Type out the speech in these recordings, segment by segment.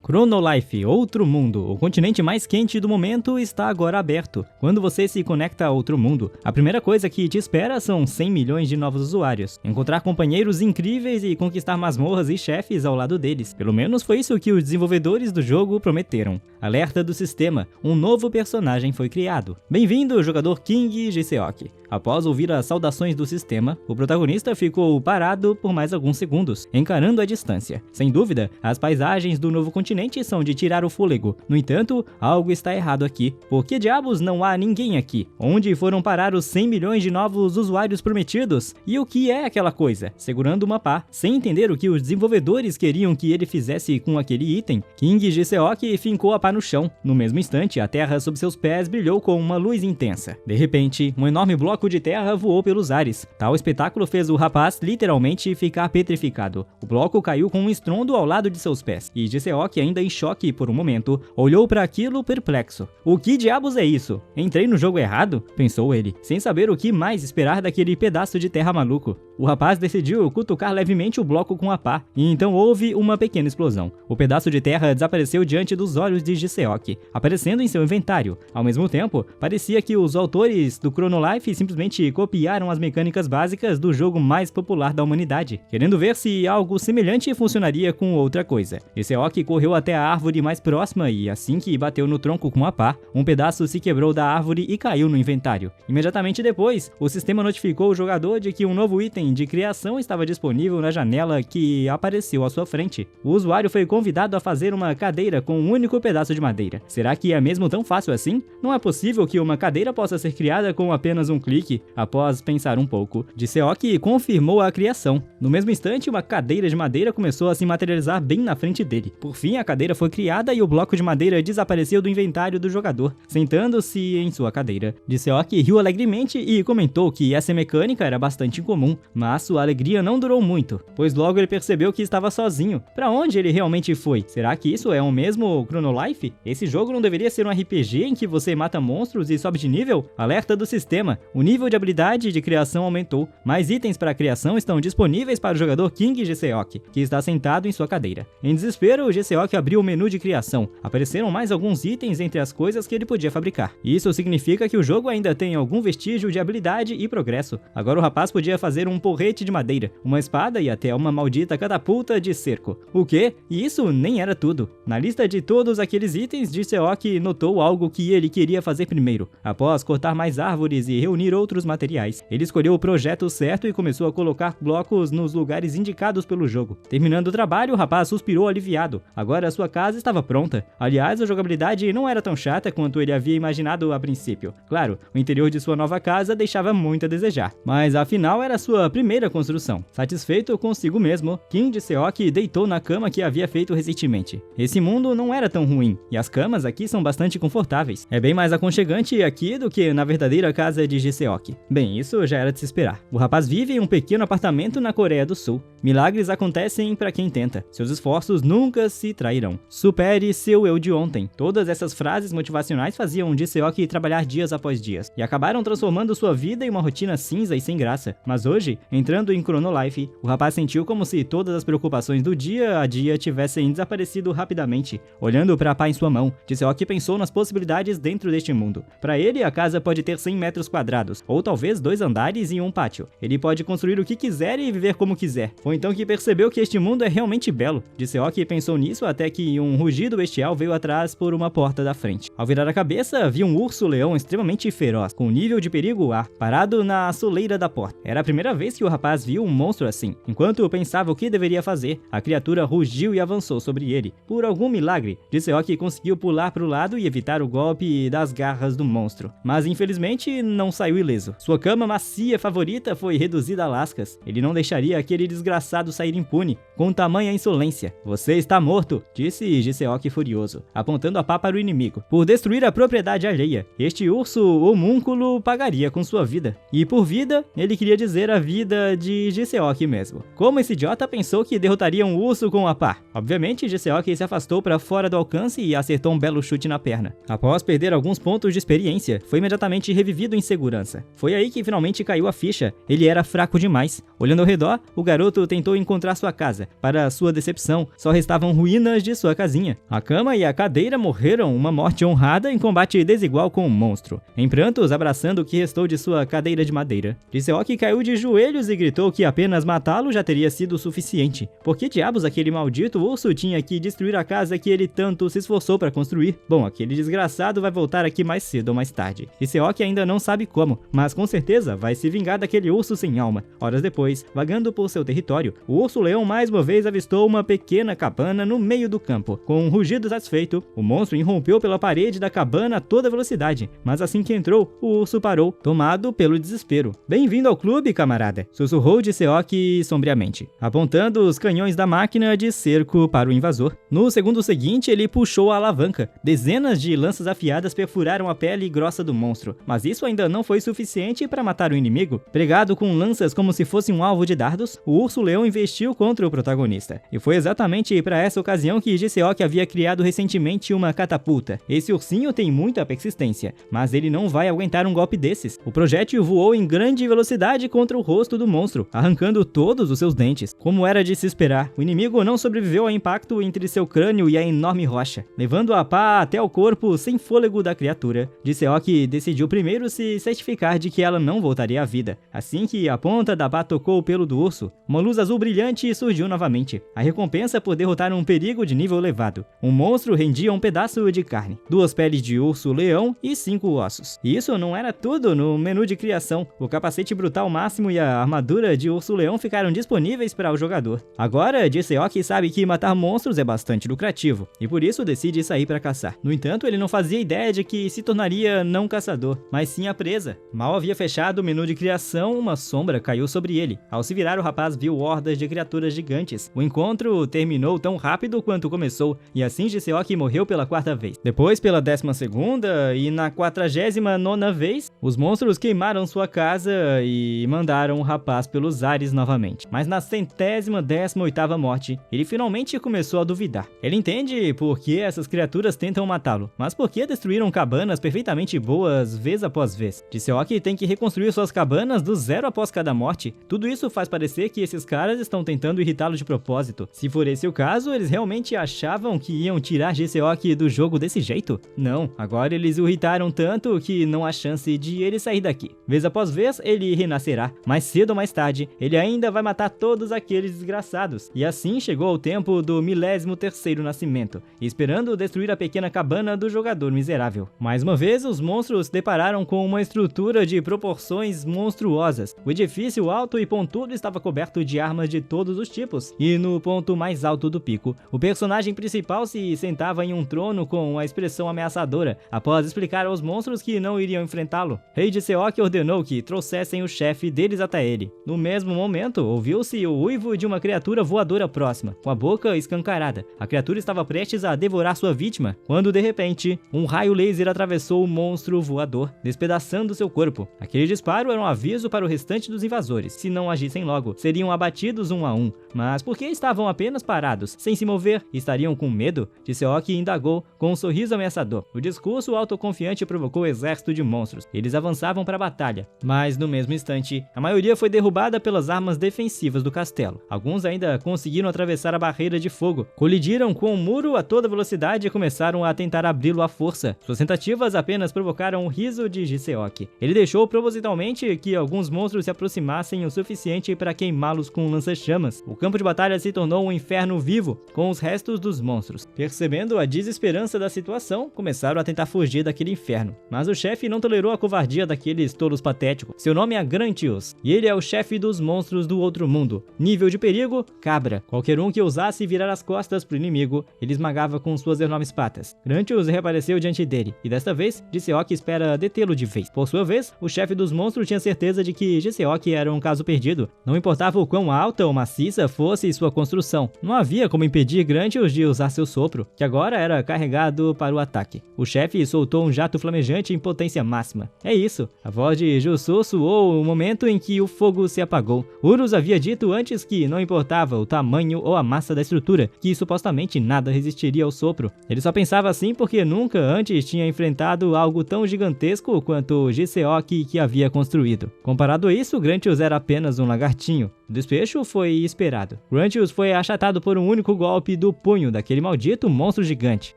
Chronolife, outro mundo. O continente mais quente do momento está agora aberto. Quando você se conecta a outro mundo, a primeira coisa que te espera são 100 milhões de novos usuários. Encontrar companheiros incríveis e conquistar masmorras e chefes ao lado deles. Pelo menos foi isso que os desenvolvedores do jogo prometeram. Alerta do sistema, um novo personagem foi criado. Bem-vindo, jogador King Giseok. Após ouvir as saudações do sistema, o protagonista ficou parado por mais alguns segundos, encarando a distância. Sem dúvida, as paisagens do novo continente são de tirar o fôlego. No entanto, algo está errado aqui. Por que diabos não há ninguém aqui? Onde foram parar os 100 milhões de novos usuários prometidos? E o que é aquela coisa? Segurando uma pá, sem entender o que os desenvolvedores queriam que ele fizesse com aquele item, King Giseok fincou a pá no chão. No mesmo instante, a terra sob seus pés brilhou com uma luz intensa. De repente, um enorme bloco de terra voou pelos ares. Tal espetáculo fez o rapaz literalmente ficar petrificado. O bloco caiu com um estrondo ao lado de seus pés, e Giseok, ainda em choque por um momento, olhou para aquilo perplexo. O que diabos é isso? Entrei no jogo errado? Pensou ele, sem saber o que mais esperar daquele pedaço de terra maluco. O rapaz decidiu cutucar levemente o bloco com a pá, e então houve uma pequena explosão. O pedaço de terra desapareceu diante dos olhos de Giseok, aparecendo em seu inventário. Ao mesmo tempo, parecia que os autores do Chronolife simplesmente copiaram as mecânicas básicas do jogo mais popular da humanidade, querendo ver se algo semelhante funcionaria com outra coisa. Giseok correu até a árvore mais próxima e, assim que bateu no tronco com a pá, um pedaço se quebrou da árvore e caiu no inventário. Imediatamente depois, o sistema notificou o jogador de que um novo item de criação estava disponível na janela que apareceu à sua frente. O usuário foi convidado a fazer uma cadeira com um único pedaço de madeira. Será que é mesmo tão fácil assim? Não é possível que uma cadeira possa ser criada com apenas um clique. Após pensar um pouco, Giseok confirmou a criação. No mesmo instante, uma cadeira de madeira começou a se materializar bem na frente dele. Por fim, a cadeira foi criada e o bloco de madeira desapareceu do inventário do jogador. Sentando-se em sua cadeira, Giseok riu alegremente e comentou que essa mecânica era bastante incomum, mas sua alegria não durou muito, pois logo ele percebeu que estava sozinho. Para onde ele realmente foi? Será que isso é o mesmo Chronolife? Esse jogo não deveria ser um RPG em que você mata monstros e sobe de nível? Alerta do sistema, o nível de habilidade de criação aumentou. Mais itens para a criação estão disponíveis para o jogador King Giseok, que está sentado em sua cadeira. Em desespero, Giseok abriu o menu de criação. Apareceram mais alguns itens entre as coisas que ele podia fabricar. Isso significa que o jogo ainda tem algum vestígio de habilidade e progresso. Agora o rapaz podia fazer um porrete de madeira, uma espada e até uma maldita catapulta de cerco. O quê? E isso nem era tudo. Na lista de todos aqueles itens, Giseok notou algo que ele queria fazer primeiro. Após cortar mais árvores e reunir outros materiais, ele escolheu o projeto certo e começou a colocar blocos nos lugares indicados pelo jogo. Terminando o trabalho, o rapaz suspirou aliviado. Agora sua casa estava pronta. Aliás, a jogabilidade não era tão chata quanto ele havia imaginado a princípio. Claro, o interior de sua nova casa deixava muito a desejar, mas afinal era sua primeira construção. Satisfeito consigo mesmo, King Giseok deitou na cama que havia feito recentemente. Esse mundo não era tão ruim, e as camas aqui são bastante confortáveis. É bem mais aconchegante aqui do que na verdadeira casa de Giseok. Bem, isso já era de se esperar. O rapaz vive em um pequeno apartamento na Coreia do Sul. Milagres acontecem para quem tenta. Seus esforços nunca se trairão. Supere seu eu de ontem. Todas essas frases motivacionais faziam Giseok trabalhar dias após dias, e acabaram transformando sua vida em uma rotina cinza e sem graça. Mas hoje, entrando em Chronolife, o rapaz sentiu como se todas as preocupações do dia a dia tivessem desaparecido rapidamente. Olhando para a pá em sua mão, Giseok pensou nas possibilidades dentro deste mundo. Para ele, a casa pode ter 100 metros quadrados, ou talvez 2 andares e um pátio. Ele pode construir o que quiser e viver como quiser. Foi então que percebeu que este mundo é realmente belo. Giseok pensou nisso até que um rugido bestial veio atrás por uma porta da frente. Ao virar a cabeça, viu um urso-leão extremamente feroz, com nível de perigo A, parado na soleira da porta. Era a primeira vez que o rapaz viu um monstro assim. Enquanto pensava o que deveria fazer, a criatura rugiu e avançou sobre ele. Por algum milagre, Giseok conseguiu pular para o lado e evitar o golpe das garras do monstro. Mas infelizmente não saiu ileso. Sua cama macia favorita foi reduzida a lascas. Ele não deixaria aquele desgraçado sair impune. Com tamanha insolência. Você está morto, disse Giseok furioso, apontando a pá para o inimigo. Por destruir a propriedade alheia, este urso homúnculo pagaria com sua vida. E por vida, ele queria dizer a vida de Giseok mesmo. Como esse idiota pensou que derrotaria um urso com a pá? Obviamente, Giseok se afastou para fora do alcance e acertou um belo chute na perna. Após perder alguns pontos de experiência, foi imediatamente revivido em segurança. Foi aí que finalmente caiu a ficha. Ele era fraco demais. Olhando ao redor, o garoto tentou encontrar sua casa. Para sua decepção, só restavam ruínas apenas de sua casinha. A cama e a cadeira morreram uma morte honrada em combate desigual com um monstro, em prantos abraçando o que restou de sua cadeira de madeira. Jiseok caiu de joelhos e gritou que apenas matá-lo já teria sido o suficiente. Por que diabos aquele maldito urso tinha que destruir a casa que ele tanto se esforçou para construir? Bom, aquele desgraçado vai voltar aqui mais cedo ou mais tarde. Jiseok ainda não sabe como, mas com certeza vai se vingar daquele urso sem alma. Horas depois, vagando por seu território, o urso-leão mais uma vez avistou uma pequena cabana no meio do campo. Com um rugido satisfeito, o monstro irrompeu pela parede da cabana a toda velocidade, mas assim que entrou, o urso parou, tomado pelo desespero. "Bem-vindo ao clube, camarada", sussurrou Jiseok sombriamente, apontando os canhões da máquina de cerco para o invasor. No segundo seguinte, ele puxou a alavanca. Dezenas de lanças afiadas perfuraram a pele grossa do monstro, mas isso ainda não foi suficiente para matar o inimigo. Pregado com lanças como se fosse um alvo de dardos, o urso-leão investiu contra o protagonista. E foi exatamente para essa ocasião que Jiseok havia criado recentemente uma catapulta. Esse ursinho tem muita persistência, mas ele não vai aguentar um golpe desses. O projétil voou em grande velocidade contra o rosto do monstro, arrancando todos os seus dentes. Como era de se esperar, o inimigo não sobreviveu ao impacto entre seu crânio e a enorme rocha, levando a pá até o corpo sem fôlego da criatura. Jiseok decidiu primeiro se certificar de que ela não voltaria à vida. Assim que a ponta da pá tocou o pelo do urso, uma luz azul brilhante surgiu novamente. A recompensa por derrotar um perigo de nível elevado. Um monstro rendia um pedaço de carne, 2 peles de urso-leão e 5 ossos. E isso não era tudo no menu de criação. O capacete brutal máximo e a armadura de urso-leão ficaram disponíveis para o jogador. Agora, Jiseok sabe que matar monstros é bastante lucrativo, e por isso decide sair para caçar. No entanto, ele não fazia ideia de que se tornaria não caçador, mas sim a presa. Mal havia fechado o menu de criação, uma sombra caiu sobre ele. Ao se virar, o rapaz viu hordas de criaturas gigantes. O encontro terminou tão rápido quanto começou, e assim Jiseok morreu pela 4ª vez. Depois, pela 12ª e na 49ª vez, os monstros queimaram sua casa e mandaram o rapaz pelos ares novamente. Mas na 118ª morte, ele finalmente começou a duvidar. Ele entende por que essas criaturas tentam matá-lo, mas por que destruíram cabanas perfeitamente boas vez após vez? Jiseok tem que reconstruir suas cabanas do zero após cada morte. Tudo isso faz parecer que esses caras estão tentando irritá-lo de propósito. Se for esse o caso, eles realmente achavam que iam tirar Jiseok do jogo desse jeito? Não, agora eles o irritaram tanto que não há chance de ele sair daqui. Vez após vez, ele renascerá. Mais cedo ou mais tarde, ele ainda vai matar todos aqueles desgraçados. E assim chegou o tempo do 13º nascimento, esperando destruir a pequena cabana do jogador miserável. Mais uma vez, os monstros se depararam com uma estrutura de proporções monstruosas. O edifício alto e pontudo estava coberto de armas de todos os tipos, e no ponto mais alto do pico, o personagem principal se sentava em um trono com uma expressão ameaçadora, após explicar aos monstros que não iriam enfrentá-lo. Rei Jiseok ordenou que trouxessem o chefe deles até ele. No mesmo momento, ouviu-se o uivo de uma criatura voadora próxima, com a boca escancarada. A criatura estava prestes a devorar sua vítima, quando de repente, um raio laser atravessou o monstro voador, despedaçando seu corpo. Aquele disparo era um aviso para o restante dos invasores. Se não agissem logo, seriam abatidos um a um. Mas por que estavam apenas parados, sem se mover? Estariam com medo? Jiseok indagou com um sorriso ameaçador. O discurso autoconfiante provocou o exército de monstros. Eles avançavam para a batalha, mas no mesmo instante, a maioria foi derrubada pelas armas defensivas do castelo. Alguns ainda conseguiram atravessar a barreira de fogo, colidiram com o muro a toda velocidade e começaram a tentar abri-lo à força. Suas tentativas apenas provocaram o riso de Jiseok. Ele deixou propositalmente que alguns monstros se aproximassem o suficiente para queimá-los com lança-chamas. O campo de batalha se tornou um inferno vivo, com os restos dos monstros. Percebendo a desesperança da situação, começaram a tentar fugir daquele inferno. Mas o chefe não tolerou a covardia daqueles tolos patéticos. Seu nome é Grantius, e ele é o chefe dos monstros do outro mundo. Nível de perigo, cabra. Qualquer um que ousasse virar as costas pro inimigo, ele esmagava com suas enormes patas. Grantius reapareceu diante dele, e desta vez, Jiseok espera detê-lo de vez. Por sua vez, o chefe dos monstros tinha certeza de que Jiseok era um caso perdido. Não importava o quão alta ou maciça fosse sua construção, não havia como impedir Grantius de usar seu sopro, que agora era carregado para o ataque. O chefe soltou um jato flamejante em potência máxima. É isso, a voz de Jusou soou o momento em que o fogo se apagou. Urus havia dito antes que não importava o tamanho ou a massa da estrutura, que supostamente nada resistiria ao sopro. Ele só pensava assim porque nunca antes tinha enfrentado algo tão gigantesco quanto o Jiseok que havia construído. Comparado a isso, Grantius era apenas um lagartinho. O desfecho foi esperado. Gruntius foi achatado por um único golpe do punho daquele maldito monstro gigante.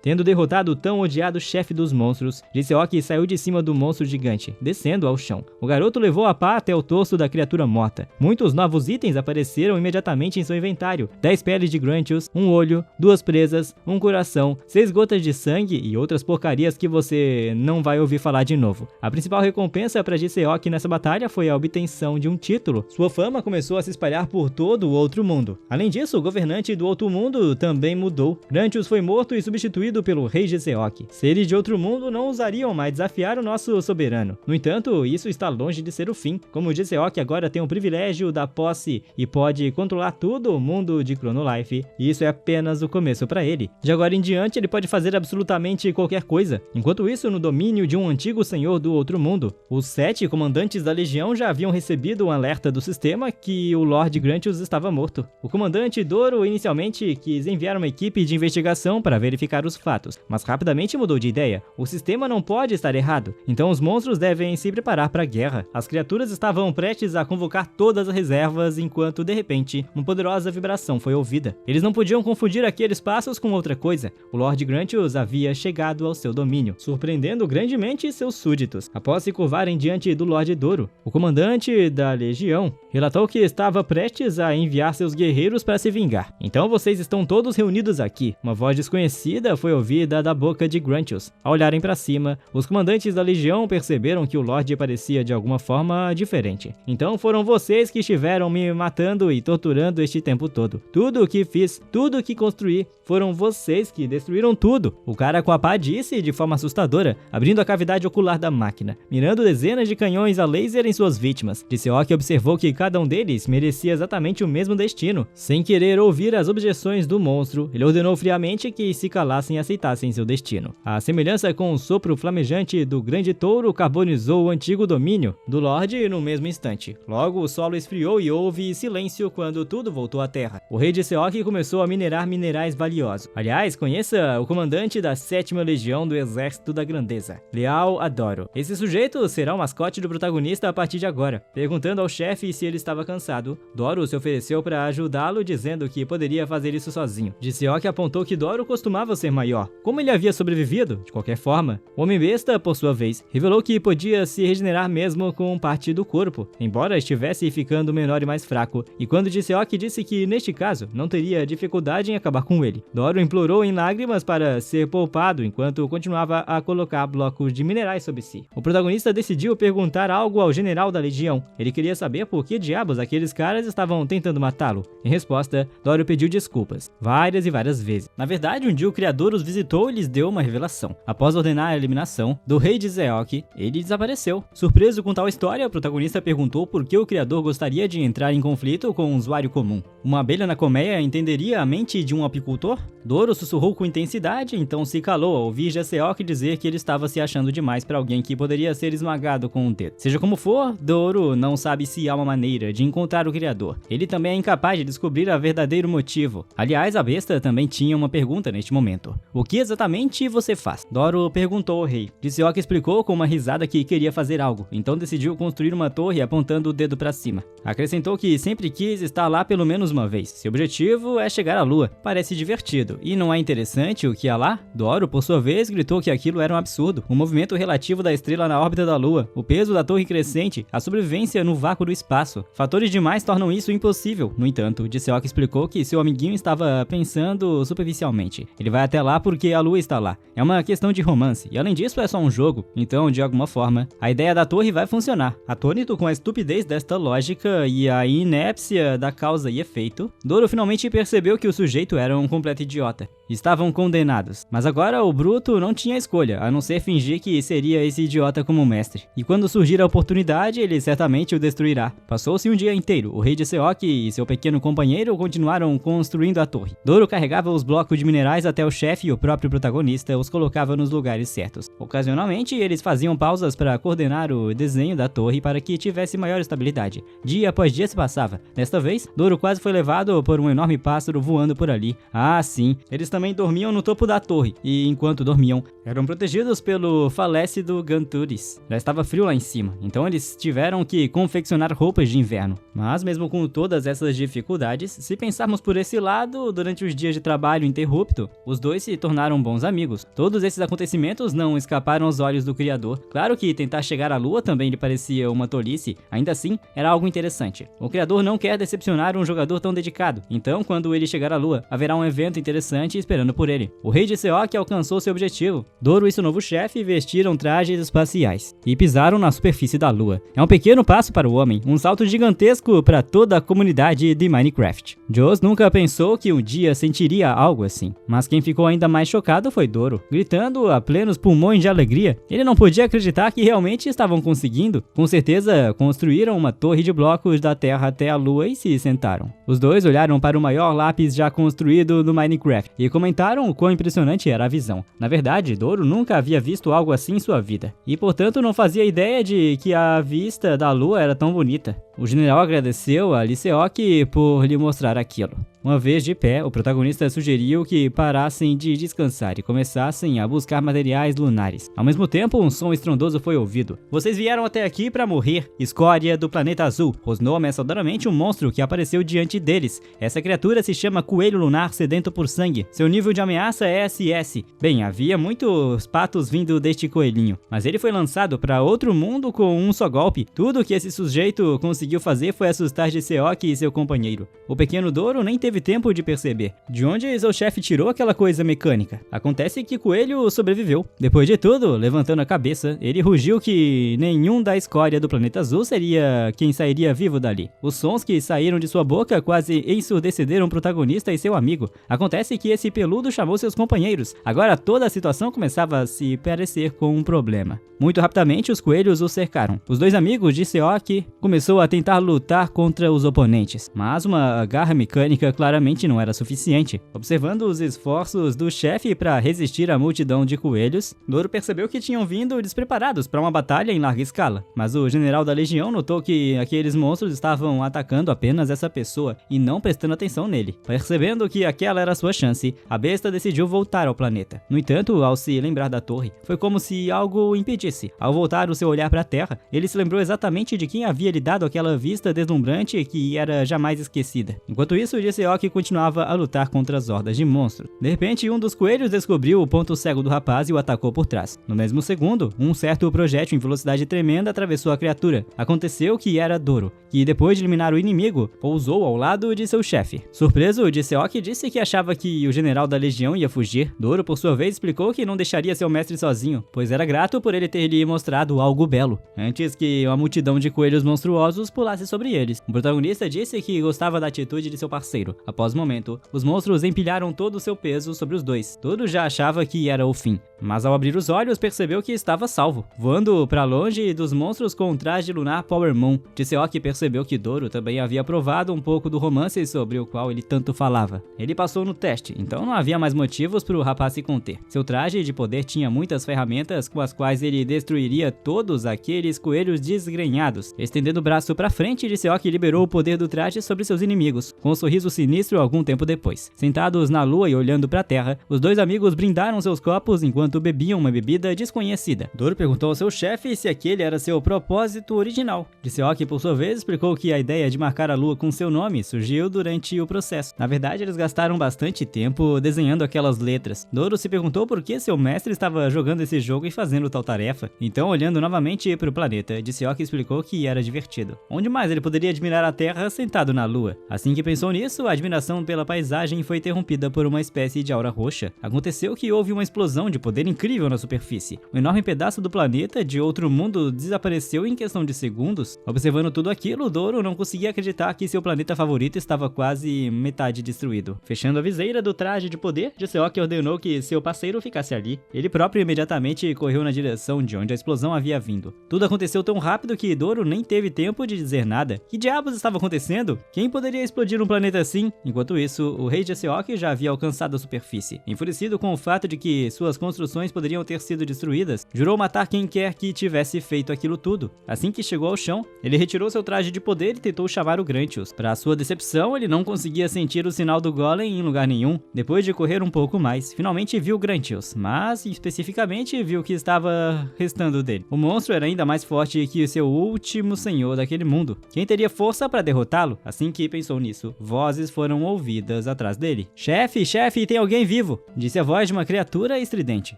Tendo derrotado o tão odiado chefe dos monstros, Jiseok saiu de cima do monstro gigante, descendo ao chão. O garoto levou a pá até o torso da criatura morta. Muitos novos itens apareceram imediatamente em seu inventário: 10 peles de Gruntius, um olho, 2 presas, um coração, 6 gotas de sangue e outras porcarias que você não vai ouvir falar de novo. A principal recompensa para Jiseok nessa batalha foi a obtenção de um título. Sua fama começou a se espalhar por todo o outro mundo. Além disso, o governante do outro mundo também mudou. Gruntius foi morto e substituído pelo rei Jiseok. Seres de outro mundo não ousariam mais desafiar o nosso soberano. No entanto, isso está longe de ser o fim. Como Jiseok agora tem o privilégio da posse e pode controlar todo o mundo de Chrono Life, isso é apenas o começo para ele. De agora em diante, ele pode fazer absolutamente qualquer coisa. Enquanto isso, no domínio de um antigo senhor do outro mundo, os 7 comandantes da legião já haviam recebido um alerta do sistema que o Lord Gruntius estava morto. O comandante Doro inicialmente quis enviar uma equipe de investigação para verificar os fatos, mas rapidamente mudou de ideia. O sistema não pode estar errado, então os monstros devem se preparar para a guerra. As criaturas estavam prestes a convocar todas as reservas enquanto, de repente, uma poderosa vibração foi ouvida. Eles não podiam confundir aqueles passos com outra coisa. O Lord Gruntius havia chegado ao seu domínio, surpreendendo grandemente seus súditos. Após se curvarem diante do Lord Doro, o comandante da legião relatou que estava prestes a enviar seus guerreiros para se vingar. Então vocês estão todos reunidos aqui. Uma voz desconhecida foi ouvida da boca de Gruntius. Ao olharem para cima, os comandantes da legião perceberam que o Lorde parecia de alguma forma diferente. Então foram vocês que estiveram me matando e torturando este tempo todo. Tudo o que fiz, tudo o que construí, foram vocês que destruíram tudo. O cara com a pá disse de forma assustadora, abrindo a cavidade ocular da máquina, mirando dezenas de canhões a laser em suas vítimas. Jiseok observou que cada um deles merecia exatamente o mesmo destino. Sem querer ouvir as objeções do monstro, ele ordenou friamente que se calassem e aceitassem seu destino. A semelhança com o sopro flamejante do grande touro carbonizou o antigo domínio do Lorde no mesmo instante. Logo, o solo esfriou e houve silêncio quando tudo voltou à terra. O rei Jiseok começou a minerar minerais valiosos. Aliás, conheça o comandante da 7ª Legião do Exército da Grandeza, Leal Adoro. Esse sujeito será o mascote do protagonista a partir de agora. Perguntando ao chefe se ele estava cansado, Doro se ofereceu para ajudá-lo, dizendo que poderia fazer isso sozinho. Jiseok apontou que Doro costumava ser maior. Como ele havia sobrevivido? De qualquer forma, o Homem-Besta, por sua vez, revelou que podia se regenerar mesmo com parte do corpo, embora estivesse ficando menor e mais fraco, e quando Jiseok disse que, neste caso, não teria dificuldade em acabar com ele. Doro implorou em lágrimas para ser poupado enquanto continuava a colocar blocos de minerais sobre si. O protagonista decidiu perguntar algo ao general da legião. Ele queria saber por que diabos aqueles caras estavam tentando matá-lo. Em resposta, Doro pediu desculpas, várias e várias vezes. Na verdade, um dia o Criador os visitou e lhes deu uma revelação. Após ordenar a eliminação do rei Jiseok, ele desapareceu. Surpreso com tal história, o protagonista perguntou por que o Criador gostaria de entrar em conflito com um usuário comum. Uma abelha na colmeia entenderia a mente de um apicultor? Doro sussurrou com intensidade, então se calou ao ouvir Jiseok dizer que ele estava se achando demais para alguém que poderia ser esmagado com um dedo. Seja como for, Doro não sabe se há uma maneira de encontrar o Criador. Ele também é incapaz de descobrir o verdadeiro motivo. Aliás, a besta também tinha uma pergunta neste momento. O que exatamente você faz? Doro perguntou ao rei. Jiseok explicou com uma risada que queria fazer algo, então decidiu construir uma torre apontando o dedo para cima. Acrescentou que sempre quis estar lá pelo menos uma vez. Seu objetivo é chegar à lua. Parece divertido. E não é interessante o que há lá? Doro, por sua vez, gritou que aquilo era um absurdo. O movimento relativo da estrela na órbita da lua, o peso da torre crescente, a sobrevivência no vácuo do espaço. Fatores demais tornam isso impossível. No entanto, Jiseok explicou que seu amiguinho estava pensando superficialmente. Ele vai até lá porque a lua está lá. É uma questão de romance. E além disso, é só um jogo. Então, de alguma forma, a ideia da torre vai funcionar. Atônito com a estupidez desta lógica e a inépcia da causa e efeito, Doro finalmente percebeu que o sujeito era um completo idiota. Estavam condenados. Mas agora o bruto não tinha escolha, a não ser fingir que seria esse idiota como mestre. E quando surgir a oportunidade, ele certamente o destruirá. Passou-se um dia inteiro. O rei Jiseok e seu pequeno companheiro continuaram construindo a torre. Doro carregava os blocos de minerais até o chefe e o próprio protagonista os colocava nos lugares certos. Ocasionalmente, eles faziam pausas para coordenar o desenho da torre para que tivesse maior estabilidade. Dia após dia se passava. Desta vez, Doro quase foi levado por um enorme pássaro voando por ali. Ah, sim, eles também dormiam no topo da torre, e enquanto dormiam, Eram protegidos pelo falecido Ganturis. Já estava frio lá em cima, então eles tiveram que confeccionar roupas de inverno. Mas mesmo com todas essas dificuldades, se pensarmos por esse lado, durante os dias de trabalho interrupto, os dois se tornaram bons amigos. Todos esses acontecimentos não escaparam aos olhos do criador. Claro que tentar chegar à lua também lhe parecia uma tolice, ainda assim era algo interessante. O criador não quer decepcionar um jogador tão dedicado, então quando ele chegar à lua, haverá um evento interessante esperando por ele. O rei de Seok alcançou seu objetivo. Doro e seu novo chefe vestiram trajes espaciais e pisaram na superfície da lua. É um pequeno passo para o homem, um salto gigantesco para toda a comunidade de Minecraft. Joss nunca pensou que um dia sentiria algo assim, mas quem ficou ainda mais chocado foi Doro, gritando a plenos pulmões de alegria. Ele não podia acreditar que realmente estavam conseguindo. Com certeza, construíram uma torre de blocos da Terra até a lua e se sentaram. Os dois olharam para o maior lápis já construído no Minecraft e comentaram o quão impressionante era a visão. Na verdade, Doro nunca havia visto algo assim em sua vida, e portanto não fazia ideia de que a vista da lua era tão bonita. O general agradeceu a Lee Seok por lhe mostrar aquilo. Uma vez de pé, o protagonista sugeriu que parassem de descansar e começassem a buscar materiais lunares. Ao mesmo tempo, um som estrondoso foi ouvido. Vocês vieram até aqui para morrer, escória do planeta azul, rosnou ameaçadoramente um monstro que apareceu diante deles. Essa criatura se chama Coelho Lunar Sedento por Sangue. Seu nível de ameaça é SS. Bem, havia muitos patos vindo deste coelhinho, mas ele foi lançado para outro mundo com um só golpe. Tudo que esse sujeito conseguiu fazer foi assustar Seok e seu companheiro. O pequeno Doro nem teve tempo de perceber de onde seu chefe tirou aquela coisa mecânica. Acontece que Coelho sobreviveu. Depois de tudo, levantando a cabeça, ele rugiu que nenhum da escória do planeta azul seria quem sairia vivo dali. Os sons que saíram de sua boca quase ensurdeceram o protagonista e seu amigo. Acontece que esse peludo chamou seus companheiros. Agora toda a situação começava a se parecer com um problema. Muito rapidamente, os coelhos o cercaram. Os dois amigos de Seok começou a tentar lutar contra os oponentes, mas uma garra mecânica claramente não era suficiente. Observando os esforços do chefe para resistir à multidão de coelhos, Doro percebeu que tinham vindo despreparados para uma batalha em larga escala. Mas o general da legião notou que aqueles monstros estavam atacando apenas essa pessoa e não prestando atenção nele. Percebendo que aquela era sua chance, a besta decidiu voltar ao planeta. No entanto, ao se lembrar da torre, foi como se algo o impedisse. Ao voltar o seu olhar para a terra, ele se lembrou exatamente de quem havia lhe dado aquela vista deslumbrante que era jamais esquecida. Enquanto isso, Seok continuava a lutar contra as hordas de monstros. De repente, um dos coelhos descobriu o ponto cego do rapaz e o atacou por trás. No mesmo segundo, um certo projétil em velocidade tremenda atravessou a criatura. Aconteceu que era Doro, que depois de eliminar o inimigo, pousou ao lado de seu chefe. Surpreso, Seok disse que achava que o general da legião ia fugir. Doro, por sua vez, explicou que não deixaria seu mestre sozinho, pois era grato por ele ter lhe mostrado algo belo, antes que uma multidão de coelhos monstruosos pulasse sobre eles. O protagonista disse que gostava da atitude de seu parceiro. Após o momento, os monstros empilharam todo o seu peso sobre os dois. Doro já achava que era o fim, mas ao abrir os olhos percebeu que estava salvo, voando para longe dos monstros com um traje lunar Power Moon. Seok percebeu que Doro também havia provado um pouco do romance sobre o qual ele tanto falava. Ele passou no teste, então não havia mais motivos para o rapaz se conter. Seu traje de poder tinha muitas ferramentas com as quais ele destruiria todos aqueles coelhos desgrenhados. Estendendo o braço para frente, Seok liberou o poder do traje sobre seus inimigos, com um sorriso sinistro algum tempo depois. Sentados na lua e olhando para a terra, os dois amigos brindaram seus copos enquanto bebiam uma bebida desconhecida. Doro perguntou ao seu chefe se aquele era seu propósito original. Seok, por sua vez, explicou que a ideia de marcar a lua com seu nome surgiu durante o processo. Na verdade, eles gastaram bastante tempo desenhando aquelas letras. Doro se perguntou por que seu mestre estava jogando esse jogo e fazendo tal tarefa. Então, olhando novamente para o planeta, Seok explicou que era divertido. Onde mais ele poderia admirar a Terra sentado na lua? Assim que pensou nisso, a admiração pela paisagem foi interrompida por uma espécie de aura roxa. Aconteceu que houve uma explosão de poder incrível na superfície. Um enorme pedaço do planeta de outro mundo desapareceu em questão de segundos. Observando tudo aquilo, Doro não conseguia acreditar que seu planeta favorito estava quase metade destruído. Fechando a viseira do traje de poder, Seok ordenou que seu parceiro ficasse ali. Ele próprio imediatamente correu na direção de onde a explosão havia vindo. Tudo aconteceu tão rápido que Doro nem teve tempo de dizer nada. Que diabos estava acontecendo? Quem poderia explodir um planeta assim? Enquanto isso, o rei Seok já havia alcançado a superfície. Enfurecido com o fato de que suas construções construções poderiam ter sido destruídas, jurou matar quem quer que tivesse feito aquilo tudo. Assim que chegou ao chão, ele retirou seu traje de poder e tentou chamar o Gruntius. Para sua decepção, ele não conseguia sentir o sinal do Golem em lugar nenhum. Depois de correr um pouco mais, finalmente viu Gruntius, mas especificamente viu o que estava restando dele. O monstro era ainda mais forte que seu último senhor daquele mundo. Quem teria força para derrotá-lo? Assim que pensou nisso, vozes foram ouvidas atrás dele. Chefe, chefe, tem alguém vivo! Disse a voz de uma criatura estridente,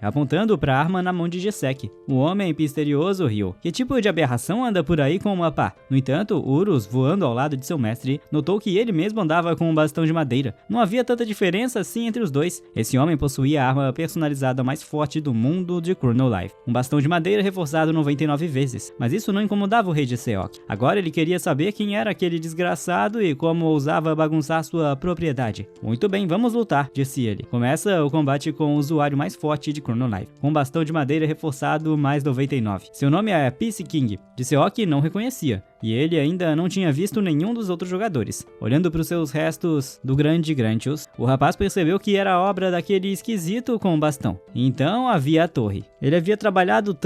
apontando para a arma na mão de Gesek. O homem misterioso riu. Que tipo de aberração anda por aí com uma pá? No entanto, Urus, voando ao lado de seu mestre, notou que ele mesmo andava com um bastão de madeira. Não havia tanta diferença assim entre os dois. Esse homem possuía a arma personalizada mais forte do mundo de Chrono Life. Um bastão de madeira reforçado 99 vezes. Mas isso não incomodava o rei de Seok. Agora ele queria saber quem era aquele desgraçado e como ousava bagunçar sua propriedade. Muito bem, vamos lutar, disse ele. Começa o combate com o usuário mais forte de Chrono Life, com um bastão de madeira reforçado mais 99. Seu nome é Peace King. De Seok não reconhecia, e ele ainda não tinha visto nenhum dos outros jogadores. Olhando para os seus restos do grande Gruntius, o rapaz percebeu que era obra daquele esquisito com o bastão. Então havia a torre. Ele havia trabalhado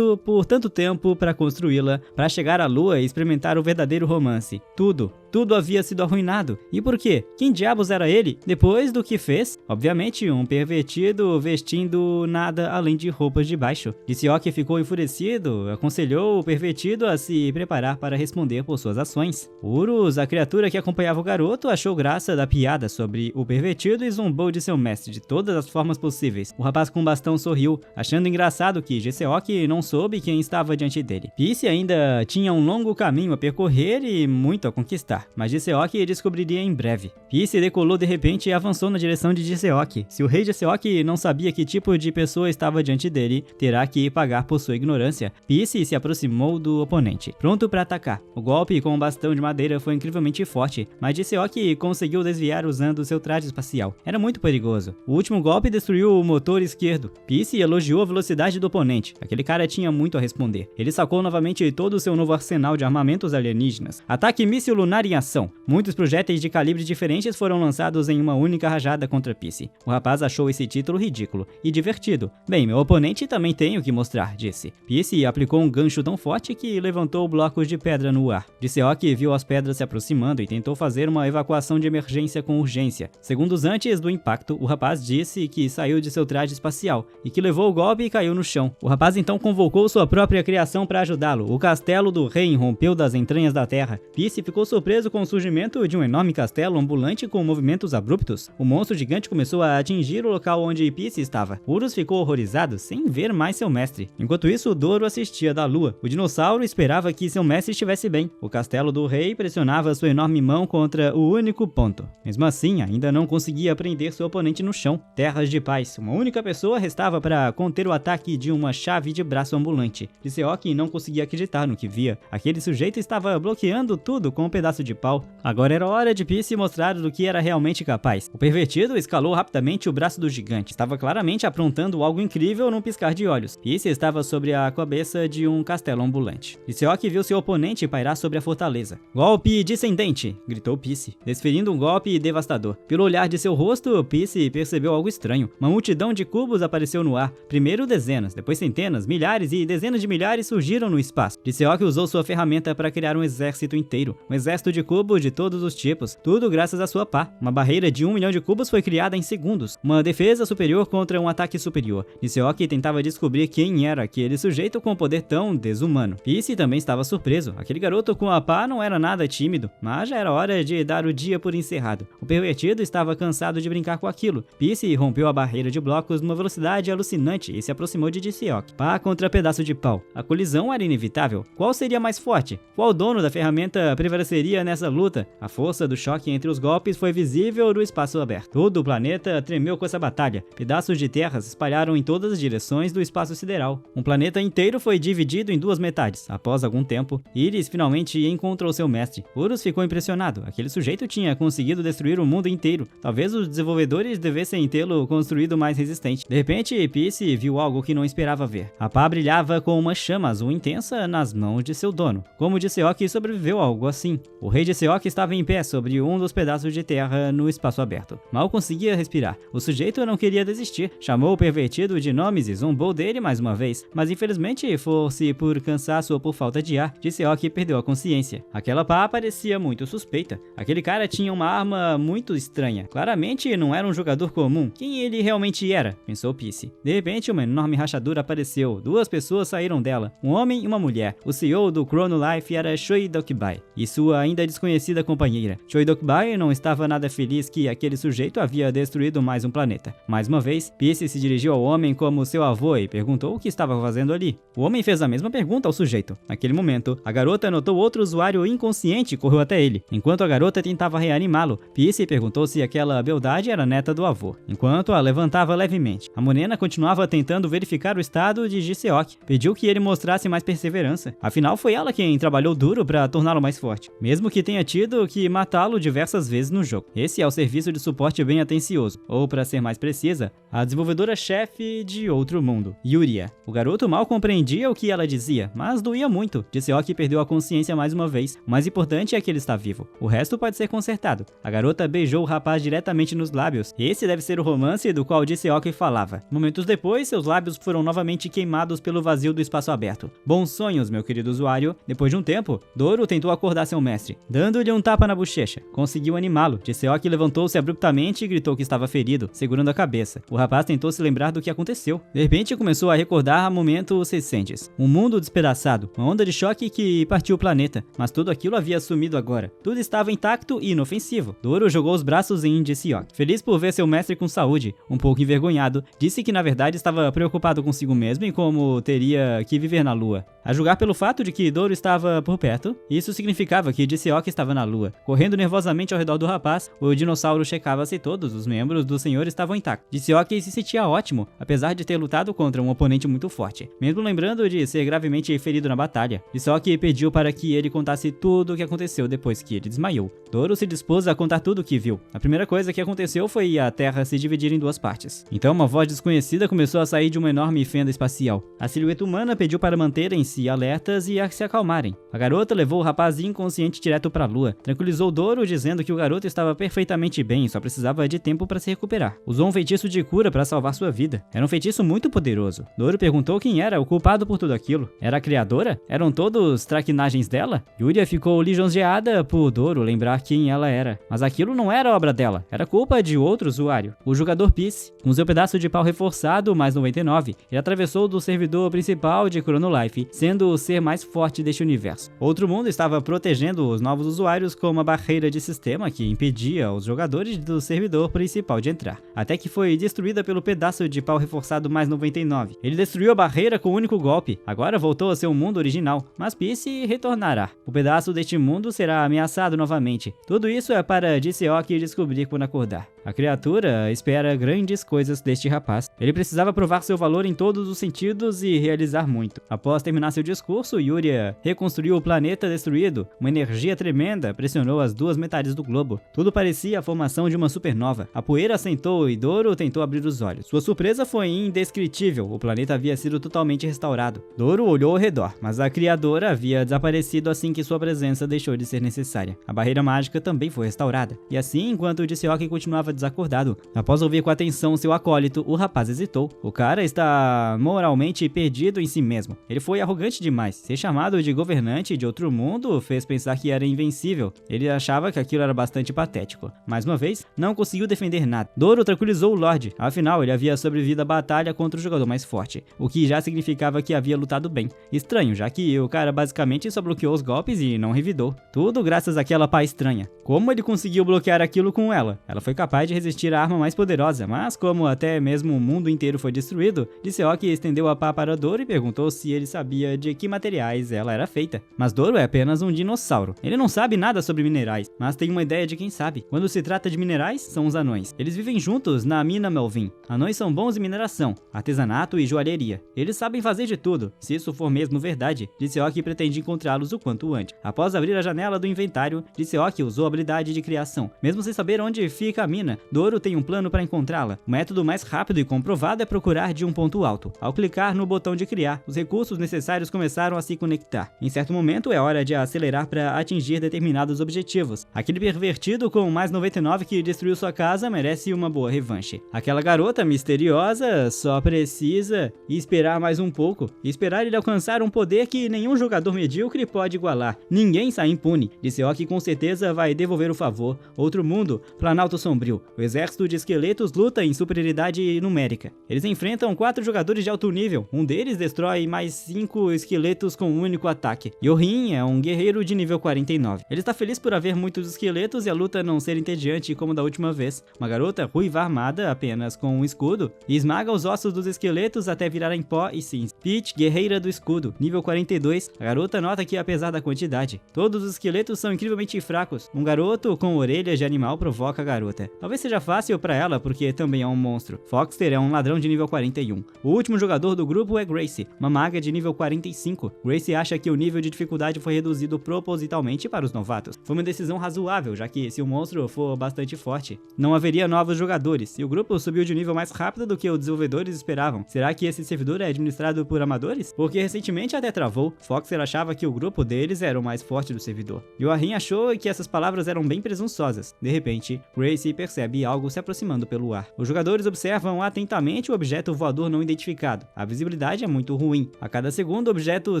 por tanto tempo para construí-la, para chegar à lua e experimentar o verdadeiro romance. Tudo havia sido arruinado. E por quê? Quem diabos era ele? Depois do que fez? Obviamente, um pervertido vestindo nada além de roupas de baixo. Seok ficou enfurecido, aconselhou o pervertido a se preparar para responder por suas ações. Urus, a criatura que acompanhava o garoto, achou graça da piada sobre o pervertido e zombou de seu mestre de todas as formas possíveis. O rapaz com o bastão sorriu, achando engraçado que Seok não soube quem estava diante dele. Peace ainda tinha um longo caminho a percorrer e muito a conquistar, mas Seok descobriria em breve. Peace decolou de repente e avançou na direção de Seok. Se o rei de Seok não sabia que tipo de pessoa estava diante dele, terá que pagar por sua ignorância. Peace se aproximou do oponente, pronto para atacar. O golpe com o bastão de madeira foi incrivelmente forte, mas Seok conseguiu desviar usando seu traje espacial. Era muito perigoso. O último golpe destruiu o motor esquerdo. Peace elogiou a velocidade do oponente. Aquele cara tinha muito a responder. Ele sacou novamente todo o seu novo arsenal de armamentos alienígenas. Ataque míssil lunar em ação. Muitos projéteis de calibres diferentes foram lançados em uma única rajada contra Peace. O rapaz achou esse título ridículo e divertido. Bem, meu oponente também tem o que mostrar, disse. Peace aplicou um gancho tão forte que levantou blocos de pedra no ar. Seok viu as pedras se aproximando e tentou fazer uma evacuação de emergência com urgência. Segundos antes do impacto, o rapaz disse que saiu de seu traje espacial e que levou o golpe e caiu no chão. O rapaz então convocou sua própria criação para ajudá-lo. O castelo do rei irrompeu das entranhas da terra. Peace ficou surpreso com o surgimento de um enorme castelo ambulante com movimentos abruptos. O monstro gigante começou a atingir o local onde Peace estava. Urus ficou horrorizado sem ver mais seu mestre. Enquanto isso, Doro assistia da lua. O dinossauro esperava que seu mestre estivesse bem. O castelo do rei pressionava sua enorme mão contra o único ponto. Mesmo assim, ainda não conseguia prender seu oponente no chão. Terras de paz. Uma única pessoa restava para conter o ataque de uma chave de braço ambulante. Seok não conseguia acreditar no que via. Aquele sujeito estava bloqueando tudo com um pedaço de pau. Agora era hora de Peace mostrar do que era realmente capaz. O pervertido escalou rapidamente o braço do gigante. Estava claramente aprontando algo incrível num piscar de olhos. Peace estava sobre a cabeça de um castelo ambulante. Seok viu seu oponente pairar sobre a fortaleza. Golpe descendente! Gritou Peace, desferindo um golpe devastador. Pelo olhar de seu rosto, Peace percebeu algo estranho. Uma multidão de cubos apareceu no ar. Primeiro dezenas, depois centenas, milhares e dezenas de milhares surgiram no espaço. Seok usou sua ferramenta para criar um exército inteiro. Um exército de cubos de todos os tipos. Tudo graças à sua pá. Uma barreira de 1 milhão de cubos foi criada em segundos. Uma defesa superior contra um ataque superior. Seok tentava descobrir quem era aquele sujeito com poder tão desumano. Peace também estava surpreso. Aquele garoto com a pá não era nada tímido, mas já era hora de dar o dia por encerrado. O pervertido estava cansado de brincar com aquilo. Peace rompeu a barreira de blocos numa velocidade alucinante e se aproximou de Seok. Pá contra pedaço de pau. A colisão era inevitável. Qual seria mais forte? Qual dono da ferramenta prevaleceria nessa luta? A força do choque entre os golpes foi visível no espaço aberto. Todo o planeta tremeu com essa batalha. Pedaços de terra se espalharam em todas as direções do espaço sideral. Um planeta inteiro foi dividido em duas metades. Após algum tempo, Iris finalmente encontrou seu mestre. Urus ficou impressionado. Aquele sujeito tinha conseguido destruir o mundo inteiro. Talvez os desenvolvedores devessem tê-lo construído mais resistente. De repente, Peace viu algo que não esperava ver. A pá brilhava com uma chama azul intensa nas mãos de seu dono. Como Seok sobreviveu a algo assim? O rei de Seok estava em pé sobre um dos pedaços de terra no espaço aberto. Mal conseguia respirar. O sujeito não queria desistir. Chamou o pervertido de nomes e zombou dele mais uma vez, mas infelizmente, fosse por cansaço ou por falta de ar, de Seok perdeu a consciência. Aquela pá parecia muito suspeita. Aquele cara tinha uma arma muito estranha. Claramente não era um jogador comum. Quem ele realmente era? Pensou Pisse. De repente, uma enorme rachadura apareceu. Duas pessoas saíram dela, um homem e uma mulher. O CEO do Chrono Life era Choi Dokbai e sua ainda desconhecida companheira. Choi Dokbai não estava nada feliz que aquele sujeito havia destruído mais um planeta. Mais uma vez, Pisse se dirigiu ao homem como seu avô e perguntou o que estava fazendo ali. O homem fez a mesma pergunta ao sujeito. Naquele momento, a garota notou outro usuário inconsciente e correu até ele. Enquanto a garota tentava reanimá-lo, Pisse perguntou se aquela beldade era neta do avô, enquanto a levantava levemente. A morena continuava tentando verificar o estado de Ji-Seok. Pediu que ele mostrasse mais perseverança. Afinal, foi ela quem trabalhou duro para torná-lo mais forte, mesmo que tenha tido que matá-lo diversas vezes no jogo. Esse é o serviço de suporte bem atencioso, ou para ser mais precisa, a desenvolvedora-chefe de Outro Mundo, Yuria. O garoto mal compreendia o que ela dizia, mas doía muito. Ji-Seok perdeu a consciência mais uma vez. O mais importante é que ele está vivo. O resto pode ser consertado. A garota beijou o rapaz diretamente nos lábios. Esse deve ser o romance do qual Ji-Seok falava. Momentos depois, seus lábios foram novamente queimados pelo vazio do espaço aberto. Bons sonhos, meu querido usuário. Depois de um tempo, Doro tentou acordar seu mestre, dando-lhe um tapa na bochecha. Conseguiu animá-lo. Ji-Seok levantou-se abruptamente e gritou que estava ferido, segurando a cabeça. O rapaz tentou se lembrar do que aconteceu. De repente, começou a recordar momentos recentes. Um mundo despedaçado, uma onda de choque que partiu o planeta, mas tudo aquilo havia sumido agora. Tudo estava intacto e inofensivo. Doro jogou os braços em Ji-Seok. Feliz por ver seu mestre com saúde, um pouco envergonhado, disse que na verdade estava preocupado consigo mesmo e como teria que viver na lua. A julgar pelo fato de que Doro estava por perto, isso significava que Ji-Seok estava na lua. Correndo nervosamente ao redor do rapaz, o dinossauro checava se todos os membros do senhor estavam intactos. Ji-Seok se sentia ótimo, apesar de ter lutado contra um oponente muito forte, mesmo lembrando de ser gravemente ferido na batalha. Ji-Seok pediu para que ele contasse tudo o que aconteceu depois que ele desmaiou. Doro se dispôs a contar tudo o que viu. A primeira coisa que aconteceu foi a Terra se dividir em duas partes. Então uma voz desconhecida começou a sair de uma enorme fenda espacial. A silhueta humana pediu para manterem-se alertas e a se acalmarem. A garota levou o rapaz inconsciente direto para a lua. Tranquilizou Doro dizendo que o garoto estava perfeitamente bem e só precisava de tempo para se recuperar. Usou um feitiço de cura para salvar sua vida. Era um feitiço muito poderoso. Doro perguntou quem era o culpado por tudo aquilo. Era a criadora? Eram todos traquinagens dela? Yuria ficou lisonjeada por Doro lembrar quem ela era. Mas aquilo não era obra dela. Era culpa de outro usuário, o jogador Pisse. Com seu pedaço de pau reforçado mais 99, ele atravessou do servidor principal de Chrono Life, sendo o ser mais forte deste universo. Outro Mundo estava protegendo os novos usuários com uma barreira de sistema que impedia os jogadores do servidor principal de entrar, até que foi destruída pelo pedaço de pau reforçado mais 99. Ele destruiu a barreira com um único golpe. Agora voltou a ser um mundo original, mas Pisse retornará. O pedaço deste mundo será ameaçado novamente. Tudo isso é para Ji-Seok descobrir quando acordar. A criatura espera grandes coisas deste rapaz. Ele precisava provar seu valor em todos os sentidos e realizar muito. Após terminar seu discurso, Yuria reconstruiu o planeta destruído. Uma energia tremenda pressionou as duas metades do globo. Tudo parecia a formação de uma supernova. A poeira assentou e Doro tentou abrir os olhos. Sua surpresa foi indescritível. O planeta havia sido totalmente restaurado. Doro olhou ao redor, mas a criadora havia desaparecido assim que sua presença deixou de ser necessária. A barreira mágica também foi restaurada. E assim, enquanto Ji-Seok continuava desacordado, após ouvir com atenção seu acólito, o rapaz hesitou. O cara está moralmente perdido em si mesmo. Ele foi arrogante demais. Ser chamado de governante de outro mundo fez pensar que era invencível. Ele achava que aquilo era bastante patético. Mais uma vez, não conseguiu defender nada. Doro tranquilizou o Lorde. Afinal, ele havia sobrevivido à batalha contra o jogador mais forte, o que já significava que havia lutado bem. Estranho, já que o cara basicamente só bloqueou os golpes e não revidou. Tudo graças àquela pá estranha. Como ele conseguiu bloquear aquilo com ela? Ela foi capaz de resistir à arma mais poderosa, mas como até mesmo o mundo inteiro foi destruído, Ji-Seok estendeu a pá para Doro e perguntou se ele sabia de que materiais ela era feita. Mas Doro é apenas um dinossauro. Ele não sabe nada sobre minerais, mas tem uma ideia de quem sabe. Quando se trata de minerais, são os anões. Eles vivem juntos na mina Melvin. Anões são bons em mineração, artesanato e joalheria. Eles sabem fazer de tudo. Se isso for mesmo verdade, Ji-Seok pretende encontrá-los o quanto antes. Após abrir a janela do inventário, Ji-Seok usou a habilidade de criação. Mesmo sem saber onde fica a mina, Doro tem um plano para encontrá-la. O método mais rápido e comprovado é procurar de um ponto alto. Ao clicar no botão de criar, os recursos necessários começaram a se conectar. Em certo momento é hora de acelerar para atingir determinados objetivos. Aquele pervertido com mais 99 que destruiu sua casa merece uma boa revanche. Aquela garota misteriosa só precisa esperar mais um pouco e esperar ele alcançar um poder que nenhum jogador medíocre pode igualar. Ninguém sai impune. Seok com certeza vai devolver o favor. Outro mundo, Planalto Sombrio. O exército de esqueletos luta em superioridade numérica. Eles enfrentam 4 jogadores de alto nível. Um deles destrói mais 5 esqueletos com um único ataque. Yorin é um guerreiro de nível 49. Ele está feliz por haver muitos esqueletos e a luta não ser entediante como da última vez. Uma garota ruiva armada apenas com um escudo e esmaga os ossos dos esqueletos até virar em pó e cinza. Peach, guerreira do escudo, nível 42. A garota nota que apesar da quantidade, todos os esqueletos são incrivelmente fracos. Um garoto com orelhas de animal provoca a garota. Talvez seja fácil pra ela porque também é um monstro. Foxter é um ladrão de nível 41. O último jogador do grupo é Gracie, uma maga de nível 45. Gracie acha que o nível de dificuldade foi reduzido propositalmente para os novatos. Foi uma decisão razoável, já que se o monstro for bastante forte, não haveria novos jogadores, e o grupo subiu de nível mais rápido do que os desenvolvedores esperavam. Será que esse servidor é administrado por amadores? Porque recentemente até travou. Foxer achava que o grupo deles era o mais forte do servidor. Yorin achou que essas palavras eram bem presunçosas. De repente, Gracie percebe algo se aproximando pelo ar. Os jogadores observam atentamente o objeto voador não identificado. A visibilidade é muito ruim. A cada segundo o objeto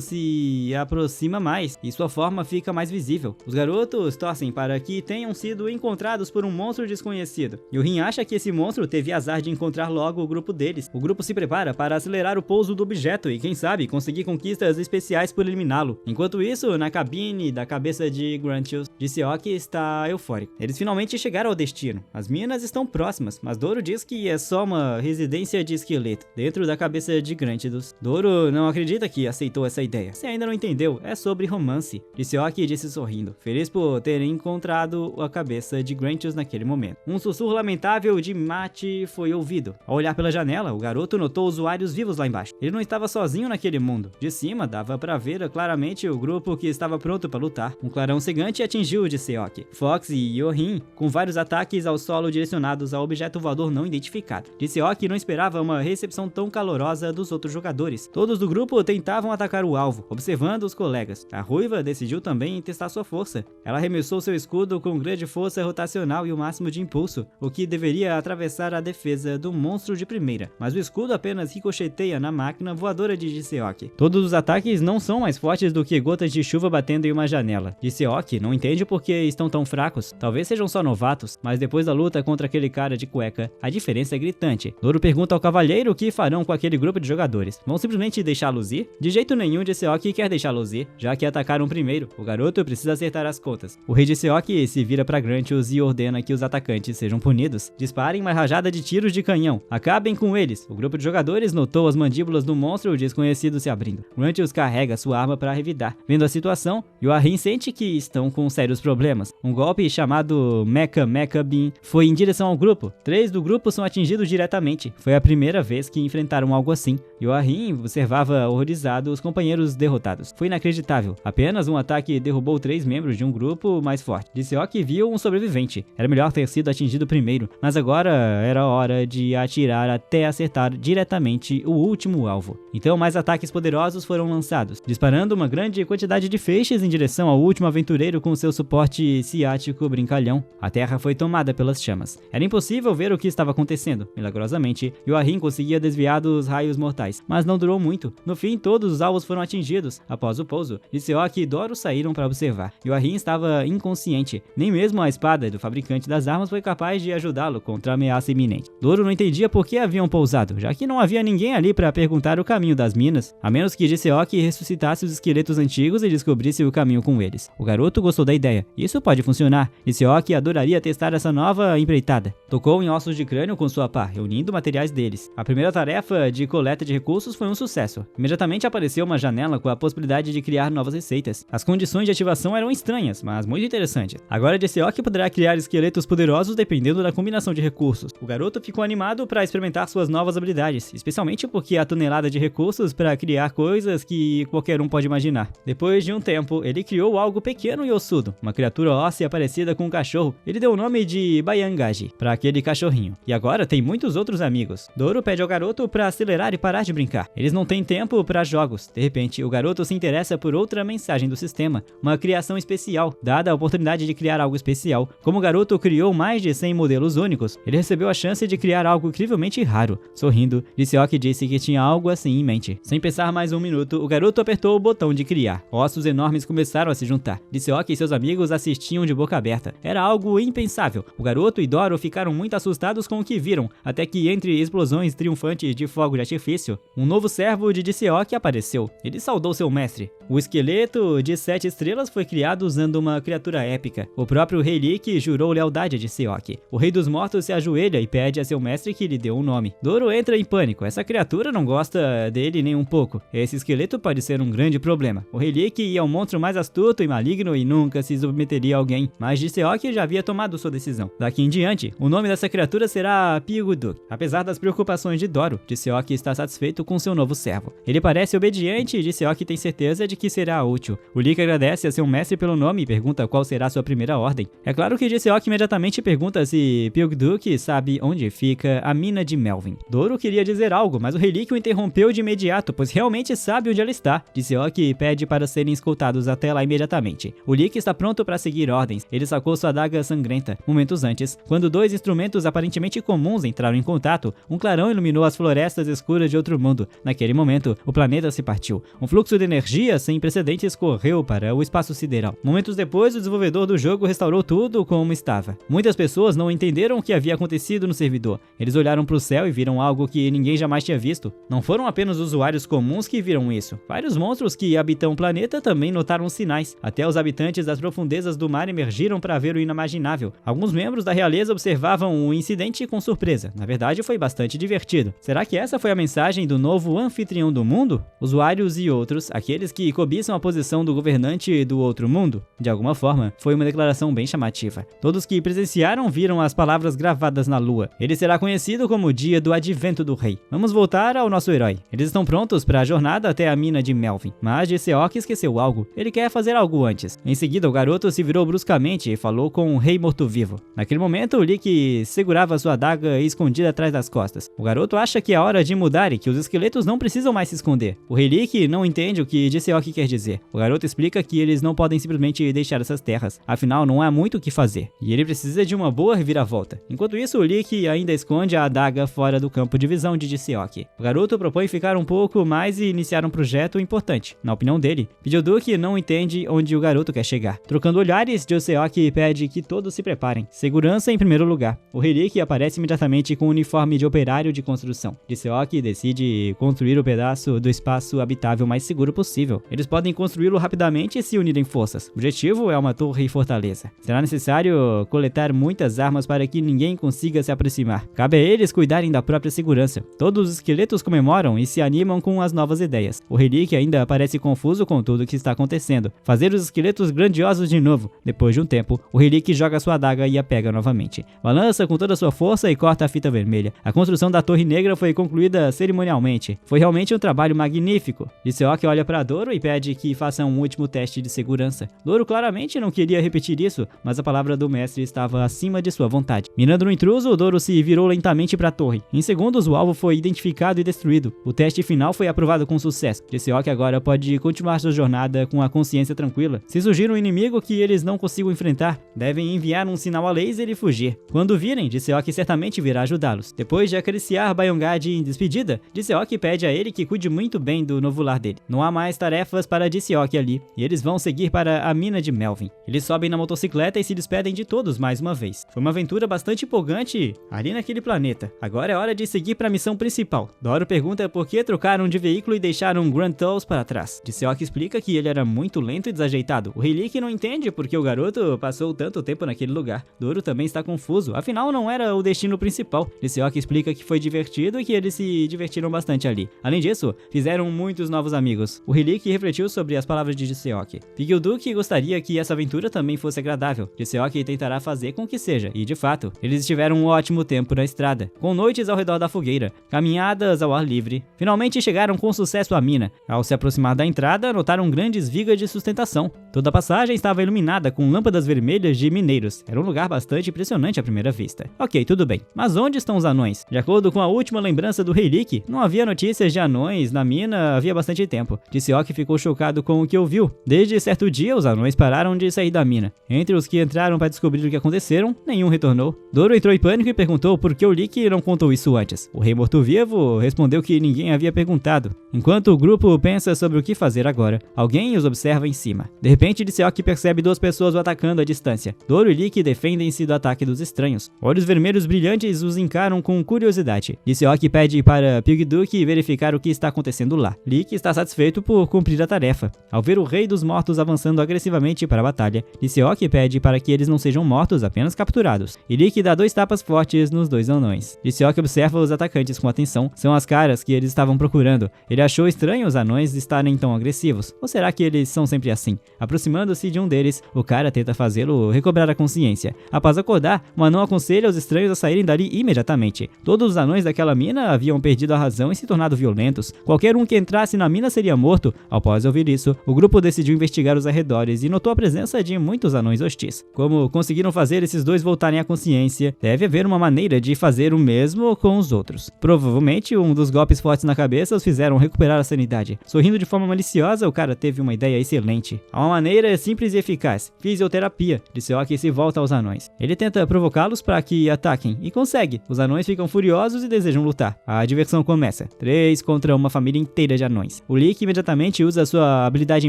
se aproxima mais e sua forma fica mais visível. Os garotos torcem para que tenham sido encontrados por um monstro desconhecido. Yorin acha que esse monstro teve azar de encontrar logo o grupo deles. O grupo se prepara para acelerar o pouso do objeto e, quem sabe, conseguir conquistas especiais por eliminá-lo. Enquanto isso, na cabine da cabeça de Gruntilus, Seok está eufórico. Eles finalmente chegaram ao destino. As minas estão próximas, mas Doro diz que é só uma residência de esqueleto dentro da cabeça de Gruntilus. Doro não acredita que aceitou essa ideia. Se ainda não entendeu, é sobre romance. Seok disse sorrindo, feliz por ter encontrado a cabeça de Gruntilus naquele momento. Um sussurro lamentável de Mate foi ouvido. Ao olhar pela janela, o garoto notou usuários vivos lá embaixo. Ele não estava sozinho naquele mundo. De cima, dava para ver claramente o grupo que estava pronto para lutar. Um clarão cegante atingiu Seok, Fox e Yorin, com vários ataques ao solo direcionados ao objeto voador não identificado. Seok não esperava uma recepção tão calorosa dos outros jogadores. Todos do grupo tentavam atacar o alvo, observando os colegas. A ruiva decidiu também testar sua força. Ela arremessou seu escudo com grande força rotacional e o máximo de impulso, o que deveria atravessar a defesa do monstro de primeira, mas o escudo apenas ricocheteia na máquina voadora de Seok. Todos os ataques não são mais fortes do que gotas de chuva batendo em uma janela. Seok não entende por que estão tão fracos. Talvez sejam só novatos, mas depois da luta contra aquele cara de cueca, a diferença é gritante. Doro pergunta ao cavalheiro o que farão com aquele grupo de jogadores. Vão simplesmente deixá-los ir? De jeito nenhum, Seok quer deixá-los ir, já que atacaram primeiro. O garoto precisa acertar as contas. O rei Seok se vira para Gruntilus e ordena que os atacantes sejam punidos. Disparem uma rajada de tiros de canhão. Acabem com eles. O grupo de jogadores notou as mandíbulas do monstro desconhecido se abrindo. Gruntilus carrega sua arma para revidar. Vendo a situação, Yorin sente que estão com sérios problemas. Um golpe chamado Mecha Beam foi em direção ao grupo. 3 do grupo são atingidos diretamente. Foi a primeira vez que enfrentaram algo assim. Yorin observava horrorizado os companheiros derrotados. Foi inacreditável. Apenas um ataque derrubou 3 membros de um grupo mais forte. Seok viu um sobrevivente. Era melhor ter sido atingido primeiro, mas agora era hora de atirar até acertar diretamente o último alvo. Então mais ataques poderosos foram lançados, disparando uma grande quantidade de feixes em direção ao último aventureiro com seu suporte ciático brincalhão. A terra foi tomada pelas chamas. Era impossível ver o que estava acontecendo. Milagrosamente, Yorin conseguia desviar dos raios mortais, mas não durou muito. No fim, todos os alvos foram atingidos. Após o pouso, Seok e Doro saíram para observar. Yorin estava inconsciente. Nem mesmo a espada do fabricante das armas foi capaz de ajudá-lo contra a ameaça iminente. Doro não entendia por que haviam pousado, já que não havia ninguém ali para perguntar o caminho das minas, a menos que Seok ressuscitasse os esqueletos antigos e descobrisse o caminho com eles. O garoto gostou da ideia. Isso pode funcionar. Seok adoraria testar essa nova empreitada. Tocou em ossos de crânio com sua pá, reunindo materiais deles. A primeira tarefa de coleta de recursos foi um sucesso. Imediatamente apareceu uma janela com a possibilidade de criar novas receitas. As condições de ativação eram estranhas, mas muito interessantes. Agora Seok poderá criar esqueletos poderosos dependendo da combinação de recursos. O garoto ficou animado para experimentar suas novas habilidades, especialmente porque há tonelada de recursos para criar coisas que qualquer um pode imaginar. Depois de um tempo, ele criou algo pequeno e ossudo, uma criatura óssea parecida com um cachorro. Ele deu o nome de Bayangaji para aquele cachorrinho. E agora tem muitos outros amigos. Doro pede ao garoto para acelerar e parar de brincar. Eles não têm tempo para jogos. De repente, o garoto se interessa por outra mensagem do sistema, uma criação especial. Dada a oportunidade de criar algo especial, como o garoto criou mais de 100 modelos únicos, ele recebeu a chance de criar algo incrivelmente raro. Sorrindo, Jiseok disse que tinha algo assim em mente. Sem pensar mais um minuto, o garoto apertou o botão de criar. Ossos enormes começaram a se juntar. Jiseok e seus amigos assistiam de boca aberta. Era algo impensável. O garoto e Doro ficaram muito assustados com o que viram, até que entre explosões triunfantes de fogo de artifício, um novo servo de Jiseok apareceu. Ele saudou seu mestre. O esqueleto de 7 estrelas foi criado usando uma criatura épica. O próprio Rei Lik jurou lealdade a Jiseok. O Rei dos Mortos se ajoelha e pede a seu mestre que lhe dê um nome. Doro entra em pânico. Essa criatura não gosta dele nem um pouco. Esse esqueleto pode ser um grande problema. O Rei Lik é um monstro mais astuto e maligno e nunca se submeteria a alguém, mas Jiseok já havia tomado sua decisão. Daqui em diante, o nome dessa criatura será Pyuguduk. Apesar das preocupações de Doro, Jiseok está satisfeito com seu novo servo. Ele parece obediente e Jiseok tem certeza de que será útil. O Lik agradece a seu mestre pelo nome e pergunta qual será sua primeira ordem. É claro que Jiseok imediatamente pergunta se Pyuguduk sabe onde fica a mina de Melvin. Doro queria dizer algo, mas o Rei Lik o interrompeu de imediato, pois realmente sabe onde ela está. Jiseok pede para serem escoltados até lá imediatamente. O Lik está pronto para seguir ordens. Ele sacou sua adaga sangrenta. Momentos antes, quando dois instrumentos aparentemente comuns entraram em contato, um clarão iluminou as florestas escuras de outro mundo. Naquele momento, o planeta se partiu. Um fluxo de energia sem precedentes correu para o espaço sideral. Momentos depois, o desenvolvedor do jogo restaurou tudo como estava. Muitas pessoas não entenderam o que havia acontecido no servidor. Eles olharam para o céu e viram algo que ninguém jamais tinha visto. Não foram apenas usuários comuns que viram isso. Vários monstros que habitam o planeta também notaram os sinais. Até os habitantes das profundezas do mar emergiram para ver o inimaginável. Alguns membros da realeza observavam o incidente com surpresa. Na verdade, foi bastante divertido. Será que essa foi a mensagem do novo anfitrião do mundo? Usuários e outros, aqueles que cobiçam a posição do governante do outro mundo? De alguma forma, foi uma declaração bem chamativa. Todos que presenciaram viram as palavras gravadas na lua. Ele será conhecido como o dia do advento do rei. Vamos voltar ao nosso herói. Eles estão prontos para a jornada até a mina de Melvin. Mas Jiseok esqueceu algo. Ele quer fazer algo antes. Em seguida, o garoto se virou bruscamente e falou com o rei morto-vivo. Naquele momento, o Lik segurava sua adaga escondida atrás das costas. O garoto acha que é hora de mudar e que os esqueletos não precisam mais se esconder. O rei Lik não entende o que Jiseok quer dizer. O garoto explica que eles não podem simplesmente deixar essas terras. Afinal, não há muito o que fazer. E ele precisa de uma boa reviravolta. Enquanto isso, o Lik ainda esconde a adaga fora do campo de visão de Jiseok. O garoto propõe ficar um pouco mais e iniciar um projeto importante. Na opinião dele, Pyuguduk não entende onde o garoto quer chegar. Trocando olhares, Jiseok pede que todos se preparem. Segurança em primeiro lugar. O rei Lik aparece imediatamente com um uniforme de operário de construção. Jiseok decide construir o pedaço do espaço habitável mais seguro possível. Eles podem construí-lo rapidamente e se unirem forças. O objetivo é uma torre e fortaleza. Será necessário coletar muitas armas para que ninguém consiga se aproximar. Cabe a eles cuidarem da própria segurança. Todos os esqueletos comemoram e se animam com as novas ideias. O rei Lik ainda parece confuso com tudo o que está acontecendo. Fazer os esqueletos grandiosos de novo. Depois de um tempo, o rei Lik joga sua adaga e a pega novamente. Balança com toda a sua força e corta a fita vermelha. A construção da Torre Negra foi concluída cerimonialmente. Foi realmente um trabalho magnífico. Jiseok olha para Doro e pede que faça um último teste de segurança. Doro claramente não queria repetir isso, mas a palavra do mestre estava acima de sua vontade. Mirando no intruso, Doro se virou lentamente para a torre. Em segundos, o alvo foi identificado e destruído. O teste final foi aprovado com sucesso. Jiseok agora pode continuar sua jornada com a consciência tranquila. Se surgir um inimigo que eles não consigam enfrentar, devem enviar um sinal a laser e fugir. Quando virem, Jiseok certamente virá ajudá-los. Depois de acariciar Bayangaji em despedida, Jiseok pede a ele que cuide muito bem do novo lar dele. Não há mais tarefas para Jiseok ali, e eles vão seguir para a mina de Melvin. Eles sobem na motocicleta e se despedem de todos mais uma vez. Foi uma aventura bastante empolgante ali naquele planeta. Agora é hora de seguir para a missão principal. Doro pergunta por que trocaram de veículo e deixaram Grand Tours para trás. Jiseok explica que ele era muito lento e desajeitado. O rei Lik não entende porque o garoto passou tanto tempo naquele lugar. Doro também está confuso, afinal não era o destino principal. Jiseok explica que foi divertido e que eles se divertiram bastante ali. Além disso, fizeram muitos novos amigos. O rei Lik refletiu sobre as palavras de Jiseok. Pyuguduk gostaria que essa aventura também fosse agradável. Jiseok tentará fazer com que seja, e de fato, eles tiveram um ótimo tempo na estrada, com noites ao redor da fogueira, caminhadas ao ar livre. Finalmente chegaram com sucesso à mina. Ao se aproximar da entrada, notaram grandes vigas de sustentação. Toda a passagem estava iluminada com lâmpadas vermelhas de mineiros. Era um lugar bastante impressionante à primeira vista. Ok, tudo bem. Mas onde estão os anões? De acordo com a última lembrança do Rei Lick, não havia notícias de anões na mina havia bastante tempo. Tisseok ficou chocado com o que ouviu. Desde certo dia, os anões pararam de sair da mina. Entre os que entraram para descobrir o que aconteceram, nenhum retornou. Doro entrou em pânico e perguntou por que o Lick não contou isso antes. O Rei Morto-Vivo respondeu que ninguém havia perguntado. Enquanto o grupo pensa sobre o que fazer agora, alguém os observa em cima. De repente, Tisseok percebe duas pessoas o atacando à distância. Doro e Lick defendem-se do ataque dos estranhos. Olhos vermelhos brilhantes os encaram com curiosidade. Tisseok pede para Pigduck verificar o que está acontecendo lá. Lick está satisfeito por cumprir a tarefa. Ao ver o Rei dos Mortos avançando agressivamente para a batalha, Tisseok pede para que eles não sejam mortos, apenas capturados. E Lick dá 2 tapas fortes nos 2 anões. Tisseok observa os atacantes com atenção. São as caras que eles estavam procurando. Ele achou estranho os anões estarem tão agressivos. Ou será que eles são sempre assim? Aproximando-se de um deles, o cara tenta fazê-lo recobrar a consciência. Após acordar, o anão aconselha os estranhos a saírem dali imediatamente. Todos os anões daquela mina haviam perdido a razão e se tornado violentos. Qualquer um que entrasse na mina seria morto. Após ouvir isso, o grupo decidiu investigar os arredores e notou a presença de muitos anões hostis. Como conseguiram fazer esses dois voltarem à consciência, deve haver uma maneira de fazer o mesmo com os outros. Provavelmente, um dos golpes fortes na cabeça os fizeram recuperar a sanidade. Sorrindo de forma maliciosa, o cara teve uma ideia excelente. Há uma maneira simples e eficaz: fisioterapia. Tisseok se volta aos anões. Ele tenta provocá-los para que ataquem e consegue. Os anões ficam furiosos e desejam lutar. A diversão começa. 3 contra uma família inteira de anões. O Lick imediatamente usa sua habilidade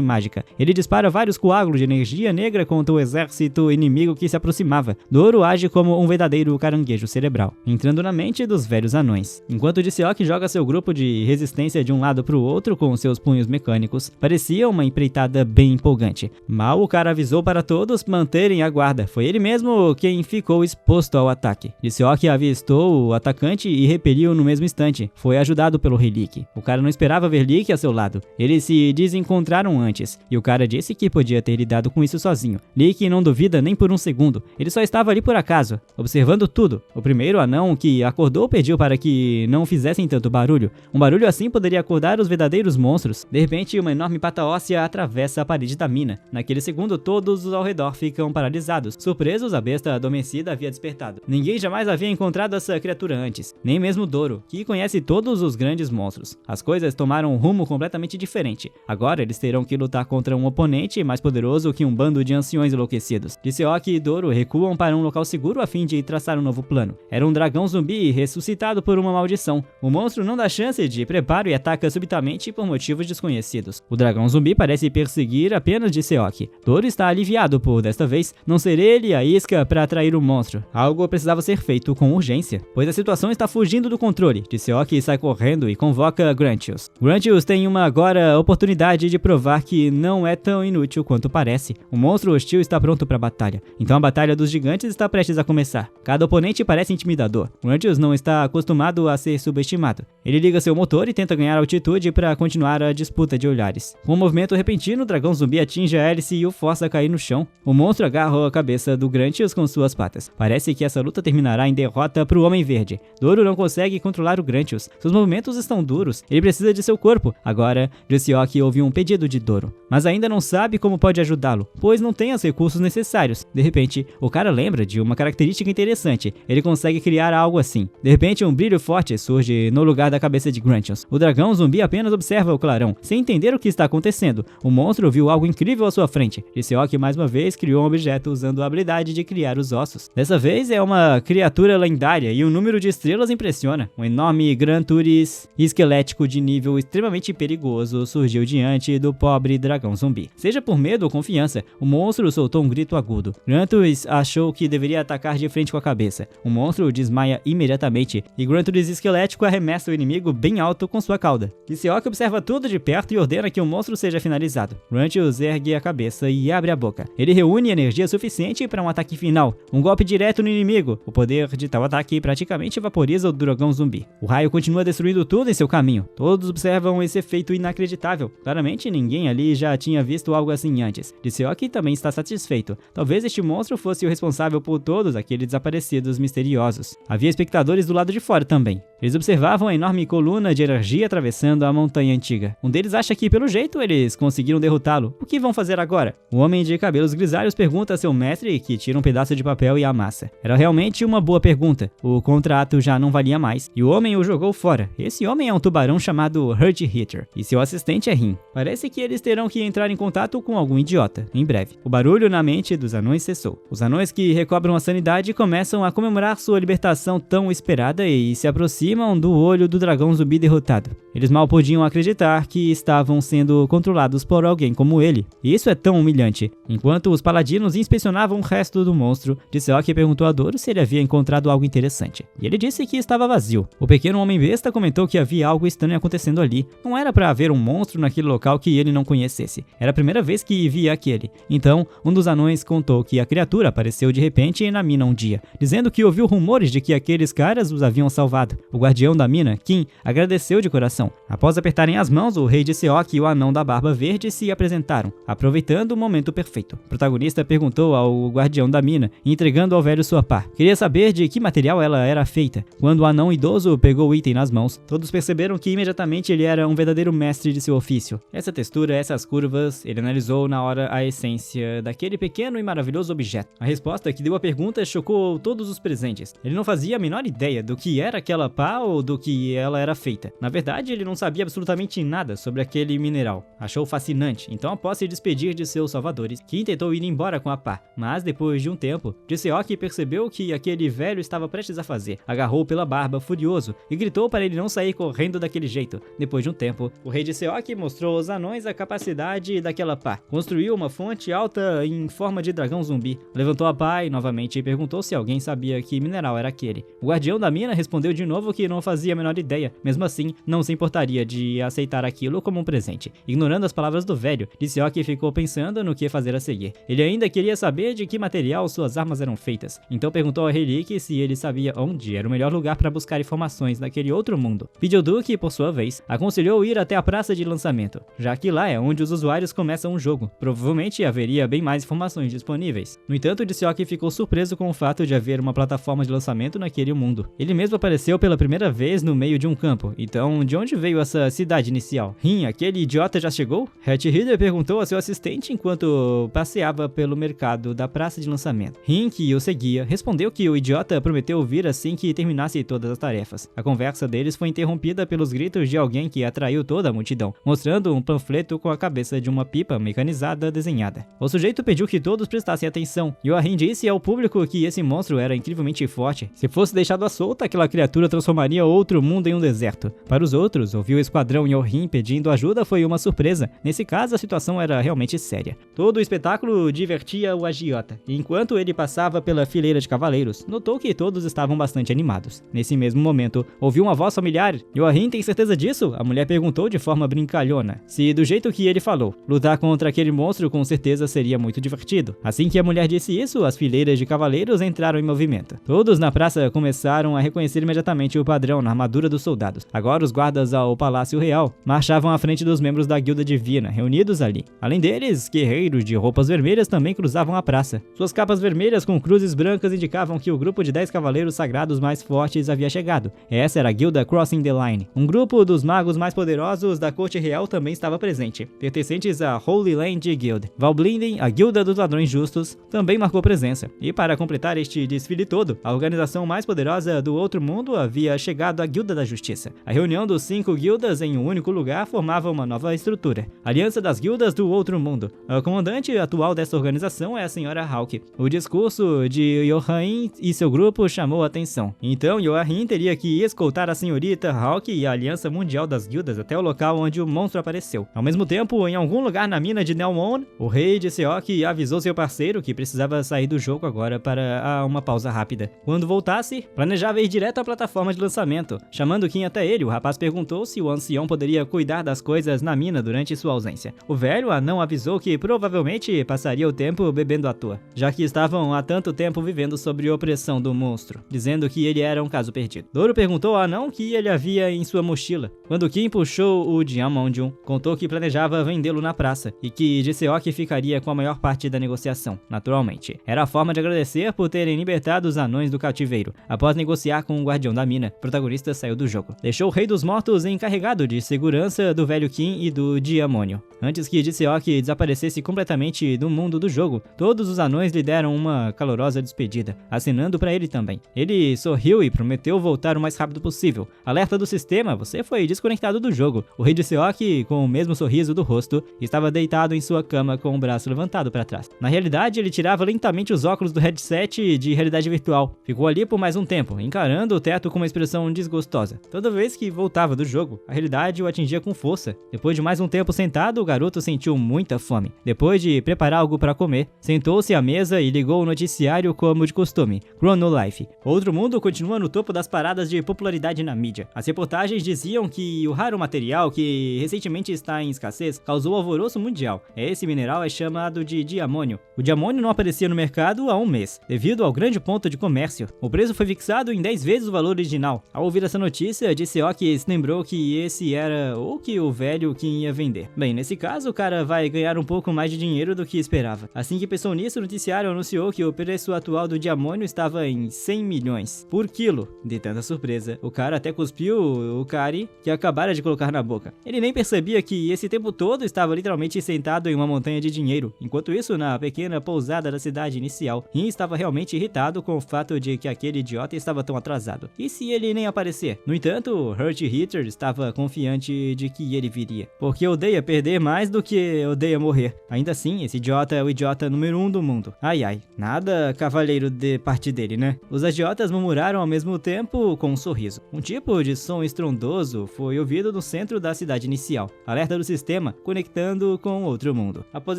mágica. Ele dispara vários coágulos de energia negra contra o exército inimigo que se aproximava. Doro age como um verdadeiro caranguejo cerebral, entrando na mente dos velhos anões. Enquanto Tisseok joga seu grupo de resistência de um lado para o outro com seus punhos mecânicos, parecia uma empreitada bem empolgante. Mal o cara avisou para todos manterem a guarda. Foi ele mesmo quem ficou exposto ao ataque. Tisseok avistou o atacante e repeliu no mesmo instante. Foi ajudado pelo Rei Lick. O cara não esperava ver Lick a seu lado. Eles se desencontraram antes, e o cara disse que podia ter lidado com isso sozinho. Lick não duvida nem por um segundo. Ele só estava ali por acaso, observando tudo. O primeiro anão que acordou pediu para que não fizessem tanto barulho. Um barulho assim poderia acordar os verdadeiros monstros. De repente, uma enorme pata óssea atravessa a parede da mina. Naquele segundo, todos ao redor ficam paralisados. Surpresos, a besta adormecida havia despertado. Ninguém jamais havia encontrado essa criatura antes, nem mesmo Doro, que conhece todos os grandes monstros. As coisas tomaram um rumo completamente diferente. Agora eles terão que lutar contra um oponente mais poderoso que um bando de anciões enlouquecidos. Tisseok e Doro recuam para um local seguro a fim de traçar um novo plano. Era um dragão zumbi ressuscitado por uma maldição. O monstro não dá chance de preparo e ataca subitamente por motivos desconhecidos. O dragão zumbi parece perseguir apenas Tisseok. Doro está aliviado por, desta vez, não ser ele a isca para atrair o monstro. Algo precisava ser feito com urgência, pois a situação está fugindo do controle. Tisseok sai correndo e convoca Gruntilus. Gruntilus tem uma agora oportunidade de provar que não é tão inútil quanto parece. O monstro hostil está pronto para a batalha. Então a batalha dos gigantes está prestes a começar. Cada oponente parece intimidador. Gruntilus não está acostumado a ser subestimado. Ele liga seu motor e tenta ganhar altitude para continuar a disputa de olhares. Com um movimento repentino, o dragão zumbi atinge a hélice e o força a cair no chão. O monstro agarra a cabeça do Gruntilus com suas patas. Parece que essa luta terminará em derrota para o Homem Verde. Doro não consegue controlar o Gruntilus. Seus movimentos estão duros. Ele precisa de seu corpo. Agora, Tisseok ouve um pedido de Doro, mas ainda não sabe como pode ajudá-lo, pois não tem os recursos necessários. De repente, o cara lembra de uma característica interessante. Ele consegue criar algo assim. De repente, um brilho forte surge no lugar da cabeça de Gruntilus. O dragão zumbi apenas observa o clarão, sem entender o que está acontecendo. O monstro viu algo incrível à sua frente. Tisseok mais uma vez criou um objeto usando a habilidade de criar os ossos. Dessa vez é uma criatura lendária e o número de estrelas impressiona. Um enorme Grunturis esquelético de nível extremamente perigoso surgiu diante do pobre dragão zumbi. Seja por medo ou confiança, o monstro soltou um grito agudo. Grunturis achou que deveria atacar de frente com a cabeça. O monstro desmaia imediatamente e Grunturis esquelético arremessa o inimigo bem alto com sua cauda. Tisseok observa tudo de perto e ordena que o monstro seja finalizado. Grunturis ergue a cabeça e abre a boca. Ele reúne energia suficiente para um ataque final. Um golpe direto no inimigo. O poder de tal ataque praticamente vaporiza o dragão zumbi. O raio continua destruindo tudo em seu caminho. Todos observam esse efeito inacreditável. Claramente ninguém ali já tinha visto algo assim antes. Tisseok também está satisfeito. Talvez este monstro fosse o responsável por todos aqueles desaparecidos misteriosos. Havia espectadores do lado de fora também. Eles observavam a enorme coluna de energia atravessando a montanha antiga. Um deles acha que, pelo jeito, eles conseguiram derrotá-lo. O que vão fazer agora? O homem de cabelos grisalhos pergunta a seu mestre, que tira um pedaço de papel e amassa. Era realmente uma boa pergunta. O contrato já não valia mais, e o homem o jogou fora. Esse homem é um tubarão chamado Hurt Hitter, e seu assistente é Rin. Parece que eles terão que entrar em contato com algum idiota, em breve. O barulho na mente dos anões cessou. Os anões que recobram a sanidade começam a comemorar sua libertação tão esperada e se aproximam do olho do dragão zumbi derrotado. Eles mal podiam acreditar que estavam sendo controlados por alguém como ele. E isso é tão humilhante. Enquanto os paladinos inspecionavam o resto do monstro, Disseok perguntou a Doro se ele havia encontrado algo interessante. E ele disse que estava vazio. O pequeno homem besta comentou que havia algo estranho acontecendo ali. Não era para haver um monstro naquele local que ele não conhecesse. Era a primeira vez que via aquele. Então, um dos anões contou que a criatura apareceu de repente na mina um dia, dizendo que ouviu rumores de que aqueles caras os haviam salvado. O guardião da mina, Kim, agradeceu de coração. Após apertarem as mãos, o rei Disseok e o anão da barba verde se apresentaram, aproveitando o momento perfeito. O protagonista perguntou ao guardião da mina, entregando ao velho sua pá. Queria saber de que material ela era feita. Quando o anão idoso pegou o item nas mãos, todos perceberam que imediatamente ele era um verdadeiro mestre de seu ofício. Essa textura, essas curvas, ele analisou na hora a essência daquele pequeno e maravilhoso objeto. A resposta que deu à pergunta chocou todos os presentes. Ele não fazia a menor ideia do que era aquela pá ou do que ela era feita. Na verdade, ele não sabia absolutamente nada sobre aquele mineral. Achou fascinante, então após se despedir de seus salvadores, Kim tentou ir embora com a pá. Mas depois de um tempo, Disseok percebeu o que aquele velho estava prestes a fazer. Agarrou pela barba, furioso, e gritou para ele não sair correndo daquele jeito. Depois de um tempo, o rei Disseok mostrou aos anões a capacidade daquela pá. Construiu uma fonte alta em forma de dragão zumbi. Levantou a pá e novamente perguntou se alguém sabia que mineral era aquele. O guardião da mina respondeu de novo que não fazia a menor ideia. Mesmo assim, não se importaria de aceitar aquilo como um presente. Ignorando as palavras do velho, Disseok ficou pensando no que fazer a seguir. Ele ainda queria saber de que material suas armas eram feitas. Então perguntou a Heilik se ele sabia onde era o melhor lugar para buscar informações naquele outro mundo. Pidgeotto, por sua vez, aconselhou ir até a praça de lançamento, já que lá é onde os usuários começam o jogo. Provavelmente haveria bem mais informações disponíveis. No entanto, Disseok ficou surpreso com o fato de haver uma plataforma de lançamento naquele mundo. Ele mesmo apareceu pela primeira vez no meio de um campo. Então, de onde veio essa cidade inicial? Rin, aquele idiota já chegou? Hatch Hider perguntou a seu assistente enquanto passeava pelo mercado da praça de lançamento. Rin, que o seguia, respondeu que o idiota prometeu vir assim que terminasse todas as tarefas. A conversa deles foi interrompida pelos gritos de alguém que atraiu toda a multidão, mostrando um panfleto com a cabeça de uma pipa mecanizada desenhada. O sujeito pediu que todos prestassem atenção, e o Rin disse ao público que esse monstro era incrivelmente forte. Se fosse deixado à solta, aquela criatura transformaria outro mundo em um deserto. Para os outros, ouvir o esquadrão e o Rin pedindo ajuda foi uma surpresa. Nesse caso, a situação era realmente séria. Todo o espetáculo divertia o agiota. Enquanto ele passava pela fileira de cavaleiros, notou que todos estavam bastante animados. Nesse mesmo momento, ouviu uma voz familiar. Yorin tem certeza disso? A mulher perguntou de forma brincalhona. Se do jeito que ele falou, lutar contra aquele monstro com certeza seria muito divertido. Assim que a mulher disse isso, as fileiras de cavaleiros entraram em movimento. Todos na praça começaram a reconhecer imediatamente o padrão na armadura dos soldados. Agora os guardas ao Palácio Real marchavam à frente dos membros da Guilda Divina, reunidos ali. Além deles, guerreiros de roupas vermelhas também cruzavam a praça. Suas capas vermelhas com cruzes brancas indicavam que o grupo de 10 cavaleiros sagrados mais fortes havia chegado. Essa era a Guilda Crossing the Line. Um grupo dos magos mais poderosos da corte real também estava presente, pertencentes à Holy Land Guild. Valblinden, a Guilda dos Ladrões Justos, também marcou presença. E para completar este desfile todo, a organização mais poderosa do outro mundo havia chegado à Guilda da Justiça. A reunião dos 5 guildas em um único lugar formava uma nova estrutura, Aliança das Guildas do Outro Mundo. A comandante atual dessa organização é a Senhora Hawk. O discurso de Yorin e seu grupo chamou a atenção. Então Yorin teria que escoltar a senhorita Hawk e a Aliança Mundial das Guildas até o local onde o monstro apareceu. Ao mesmo tempo, em algum lugar na mina de Nelmon, o rei Disseok avisou seu parceiro que precisava sair do jogo agora para uma pausa rápida. Quando voltasse, planejava ir direto à plataforma de lançamento. Chamando Kim até ele, o rapaz perguntou se o ancião poderia cuidar das coisas na mina durante sua ausência. O velho anão avisou que provavelmente passaria o tempo bebendo à toa, já que estavam há tanto tempo vivendo sob a opressão do monstro, dizendo que ele era um caso perdido. Doro perguntou ao anão o que ele havia em sua mochila. Quando Kim puxou o Diamondium, contou que planejava vendê-lo na praça e que Disseok ficaria com a maior parte da negociação, naturalmente. Era a forma de agradecer por terem libertado os anões do cativeiro. Após negociar com o guardião da mina, Mina, protagonista, saiu do jogo. Deixou o Rei dos Mortos encarregado de segurança do velho Kim e do Diamônio. Antes que Jiseok desaparecesse completamente do mundo do jogo, todos os anões lhe deram uma calorosa despedida, assinando para ele também. Ele sorriu e prometeu voltar o mais rápido possível. Alerta do sistema, você foi desconectado do jogo. O Rei Jiseok, com o mesmo sorriso do rosto, estava deitado em sua cama com o braço levantado para trás. Na realidade, ele tirava lentamente os óculos do headset de realidade virtual. Ficou ali por mais um tempo, encarando o teto com uma expressão desgostosa. Toda vez que voltava do jogo, a realidade o atingia com força. Depois de mais um tempo sentado, o garoto sentiu muita fome. Depois de preparar algo para comer, sentou-se à mesa e ligou o noticiário como de costume, Chrono Life. Outro Mundo continua no topo das paradas de popularidade na mídia. As reportagens diziam que o raro material que recentemente está em escassez causou alvoroço mundial. Esse mineral é chamado de diamônio. O diamônio não aparecia no mercado há um mês, devido ao grande ponto de comércio. O preço foi fixado em 10 vezes o valor original. Ao ouvir essa notícia, Jiseok se lembrou que esse era o que o velho Kim ia vender. Bem, nesse caso, o cara vai ganhar um pouco mais de dinheiro do que esperava. Assim que pensou nisso, o noticiário anunciou que o preço atual do diamônio estava em 100 milhões por quilo. De tanta surpresa, o cara até cuspiu o Kari que acabara de colocar na boca. Ele nem percebia que esse tempo todo estava literalmente sentado em uma montanha de dinheiro. Enquanto isso, na pequena pousada da cidade inicial, Rin estava realmente irritado com o fato de que aquele idiota estava tão atrasado. E se ele nem aparecer? No entanto, Hurt Hitter estava confiante de que ele viria, porque odeia perder mais do que odeia morrer. Ainda assim, esse idiota é o idiota número 1 do mundo. Ai ai, nada cavaleiro de parte dele, né? Os agiotas murmuraram ao mesmo tempo com um sorriso. Um tipo de som estrondoso foi ouvido no centro da cidade inicial. Alerta do sistema, conectando com outro mundo. Após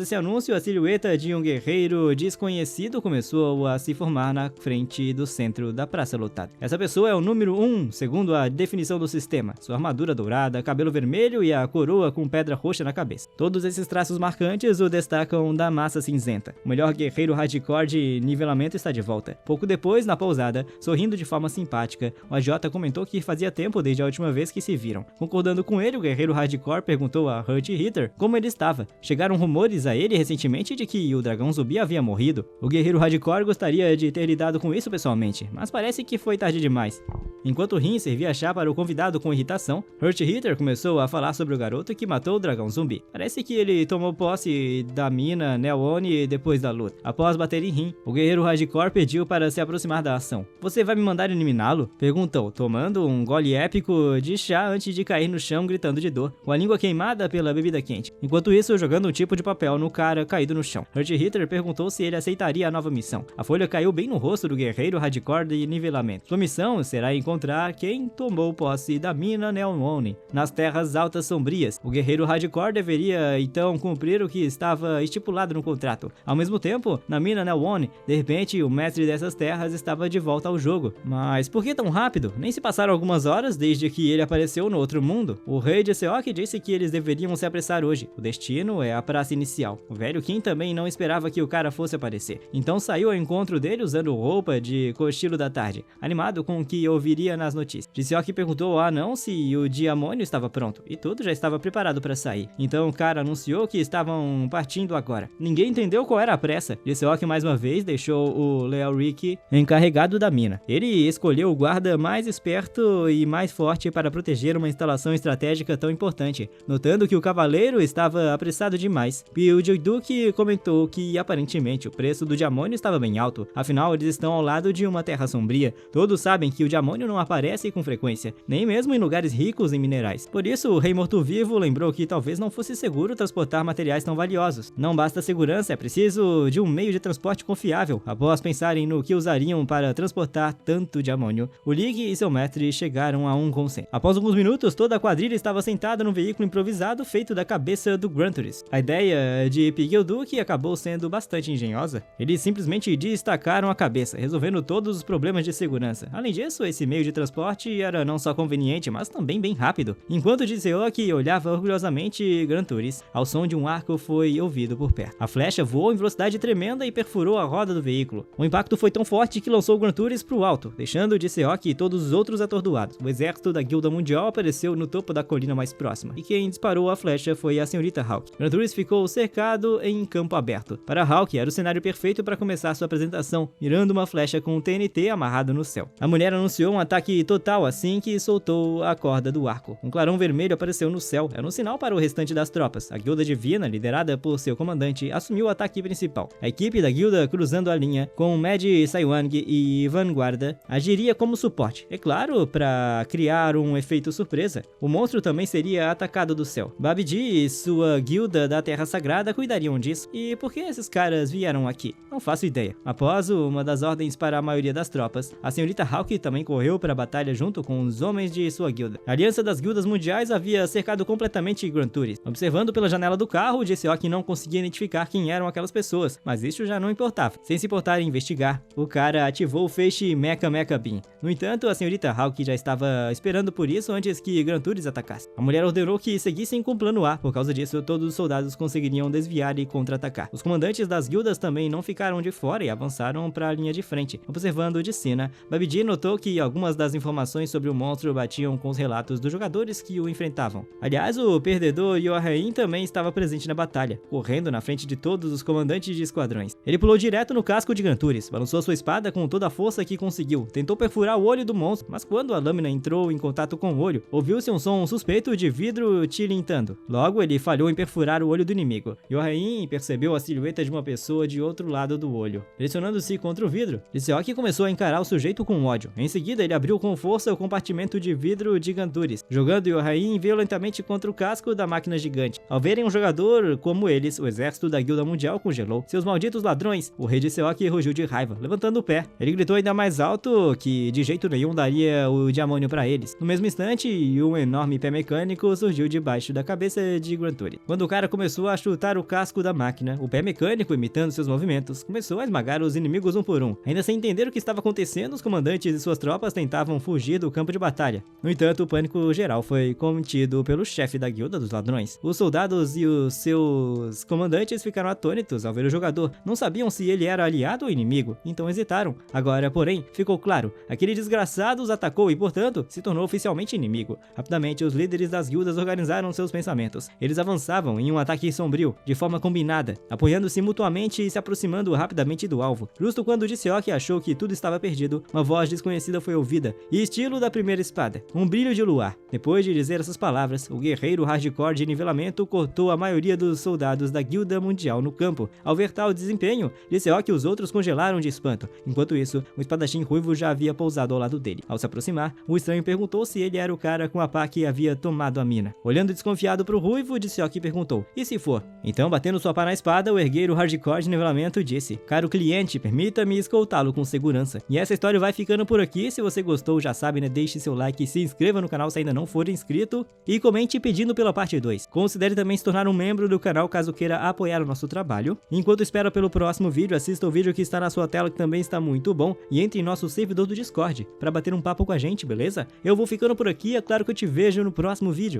esse anúncio, a silhueta de um guerreiro desconhecido começou a se formar na frente do centro da praça lotada. Essa pessoa é o número 1, segundo a definição do sistema. Sua armadura dourada, cabelo vermelho e a coroa com pedra roxa na cabeça. Todos esses traços marcantes o destacam da massa cinzenta. O melhor guerreiro hardcore de nivelamento está de volta. Pouco depois, na pousada, sorrindo de forma simpática, o agiota comentou que fazia tempo desde a última vez que se viram. Concordando com ele, o guerreiro hardcore perguntou a Hurt Hitter como ele estava. Chegaram rumores a ele recentemente de que o dragão zumbi havia morrido. O guerreiro hardcore gostaria de ter lidado com isso pessoalmente, mas parece que foi tarde demais. Enquanto Rin servia chá para o convidado com irritação, Hurt Hitter começou a falar sobre o garoto que matou o dragão zumbi. Parece que ele tomou posse da mina Nelwon depois da luta. Após bater em Rin, o guerreiro hardcore pediu para se aproximar da ação. "Você vai me mandar eliminá-lo?" perguntou, tomando um gole épico de chá antes de cair no chão gritando de dor, com a língua queimada pela bebida quente. Enquanto isso, jogando um tipo de papel no cara caído no chão. Hurt Hitter perguntou se ele aceitaria a nova missão. A folha caiu bem no rosto do guerreiro hardcore de nivelamento. Sua missão será encontrar quem tomou posse da mina Nelwon nas terras altas sombrias. O guerreiro hardcore deveria então cumprir o que estava estipulado no contrato. Ao mesmo tempo, na mina Nelwon, de repente o mestre dessas terras estava de volta ao jogo. Mas por que tão rápido? Nem se passaram algumas horas desde que ele apareceu no outro mundo. O rei Jiseok disse que eles deveriam se apressar hoje. O destino é a praça inicial. O velho Kim também não esperava que o cara fosse aparecer. Então saiu ao encontro dele usando roupa de cochilo da tarde, animado com o que ouviria nas notícias. Jiseok perguntou ao anão se o diamônio estava pronto, e tudo já estava preparado para sair. Então o cara anunciou que estavam partindo agora. Ninguém entendeu qual era a pressa. Jiseok mais uma vez deixou o Leoric encarregado da mina. Ele escolheu o guarda mais esperto e mais forte para proteger uma instalação estratégica tão importante, notando que o cavaleiro estava apressado demais. O Joyduke comentou que aparentemente o preço do diamônio estava bem alto, afinal eles estão ao lado de uma terra sombria. Todos sabem que o diamônio não aparece com frequência, nem mesmo em lugares ricos em minerais. Por isso, o rei morto-vivo lembrou que talvez não fosse seguro transportar materiais tão valiosos. Não basta segurança, é preciso de um meio de transporte confiável. Após pensarem no que usariam para transportar tanto diamônio, o Lig e seu mestre chegaram a um consenso. Após alguns minutos, toda a quadrilha estava sentada num veículo improvisado feito da cabeça do Grunturis. A ideia de Pigilduke acabou sendo bastante engenhosa. Eles simplesmente destacaram a cabeça, resolvendo todos os problemas de segurança. Além disso, esse meio de transporte era não só conveniente, mas também bem rápido. Enquanto Jiseok olhava orgulhosamente, Grunturis, ao som de um arco foi ouvido por perto. A flecha voou em velocidade tremenda e perfurou a roda do veículo. O impacto foi tão forte que lançou Grunturis para o alto, deixando Seok e todos os outros atordoados. O exército da Guilda Mundial apareceu no topo da colina mais próxima, e quem disparou a flecha foi a senhorita Hawk. Grunturis ficou cercado em campo aberto. Para Hawk, era o cenário perfeito para começar sua apresentação, mirando uma flecha com um TNT amarrado no céu. A mulher anunciou um ataque total assim que soltou a corda do arco. Um clarão vermelho apareceu no céu, era um sinal para o restante das tropas. A Guilda Divina, liderada por seu comandante, assumiu o ataque principal. A equipe da guilda cruzando a linha, com Mad Saiwang e Vanguarda, agiria como suporte. É claro, para criar um efeito surpresa. O monstro também seria atacado do céu. Babidi e sua guilda da Terra Sagrada cuidariam disso. E por que esses caras vieram aqui? Não faço ideia. Após uma das ordens para a maioria das tropas, a senhorita Hawk também correu para a batalha junto com os homens de sua guilda. A aliança das guildas mundiais havia cercado completamente Grunturis. Observando pela janela do carro, Seok não conseguia identificar quem eram aquelas pessoas, mas isso já não importava. Sem se importar em investigar, o cara ativou o feixe Mecha Mecha Beam. No entanto, a senhorita Hawk já estava esperando por isso antes que Grunturis atacasse. A mulher ordenou que seguissem com o plano A, por causa disso todos os soldados conseguiriam desviar e contra-atacar. Os comandantes das guildas também não ficaram de fora e avançaram para a linha de frente. Observando de cena, Babidi notou que algumas das informações sobre o monstro batiam com os relatos dos jogadores que o enfrentavam. Aliás, o perdedor Yohain também estava presente na batalha, correndo na frente de todos os comandantes de esquadrões. Ele pulou direto no casco de Grunturis, balançou sua espada com toda a força que conseguiu, tentou perfurar o olho do monstro, mas quando a lâmina entrou em contato com o olho, ouviu-se um som suspeito de vidro tilintando. Logo, ele falhou em perfurar o olho do inimigo. Yohain percebeu a silhueta de uma pessoa de outro lado do olho. Pressionando-se contra o vidro, Seok começou a encarar o sujeito com ódio. Em seguida, ele abriu com força o compartimento de vidro de Grunturis, jogando Yohain violentamente contra o casco da máquina gigante. Ao verem um jogador como eles, o exército da Guilda Mundial congelou. Seus malditos ladrões! O rei Seok rugiu de raiva, levantando o pé. Ele gritou ainda mais alto que de jeito nenhum daria o demônio para eles. No mesmo instante, um enorme pé mecânico surgiu debaixo da cabeça de Grunturis. Quando o cara começou a chutar o casco da máquina, o pé mecânico, imitando seus movimentos, começou a esmagar os inimigos um por um. Ainda sem entender o que estava acontecendo, os comandantes e suas tropas tentavam fugir do campo de batalha. No entanto, o pânico geral foi contido pelo chefe da guilda dos ladrões. Os soldados e os seus comandantes ficaram atônitos ao ver o jogador. Não sabiam se ele era aliado ou inimigo, então hesitaram. Agora, porém, ficou claro, aquele desgraçado os atacou e, portanto, se tornou oficialmente inimigo. Rapidamente, os líderes das guildas organizaram seus pensamentos. Eles avançavam em um ataque sombrio, de forma combinada, apoiando-se mutuamente e se aproximando rapidamente do alvo. Justo quando Seok achou que tudo estava perdido, uma voz desconhecida foi ouvida, e estilo da primeira espada, um brilho de luar. Depois de dizer essas palavras, o guerreiro hardcore de nivelamento cortou a maioria dos soldados da Guilda Mundial no campo. Ao ver tal desempenho, Seok e os outros congelaram de espanto. Enquanto isso, um espadachim ruivo já havia pousado ao lado dele. Ao se aproximar, o estranho perguntou se ele era o cara com a pá que havia tomado a mina. Olhando desconfiado pro ruivo, Seok perguntou: "E se for?" Então, batendo sua pá na espada, o ergueiro hardcore de nivelamento disse: "Caro cliente, permita-me escoltá-lo com segurança." E essa história vai ficando por aqui. Se você gostou, já sabe, né? Deixe seu like, se inscreva no canal se ainda não for inscrito e comente pedindo pela parte 2. Considere também se tornar um membro do canal caso queira apoiar o nosso trabalho. Enquanto espera pelo próximo vídeo, assista o vídeo que está na sua tela, que também está muito bom, e entre em nosso servidor do Discord para bater um papo com a gente, beleza? Eu vou ficando por aqui, é claro que eu te vejo no próximo vídeo.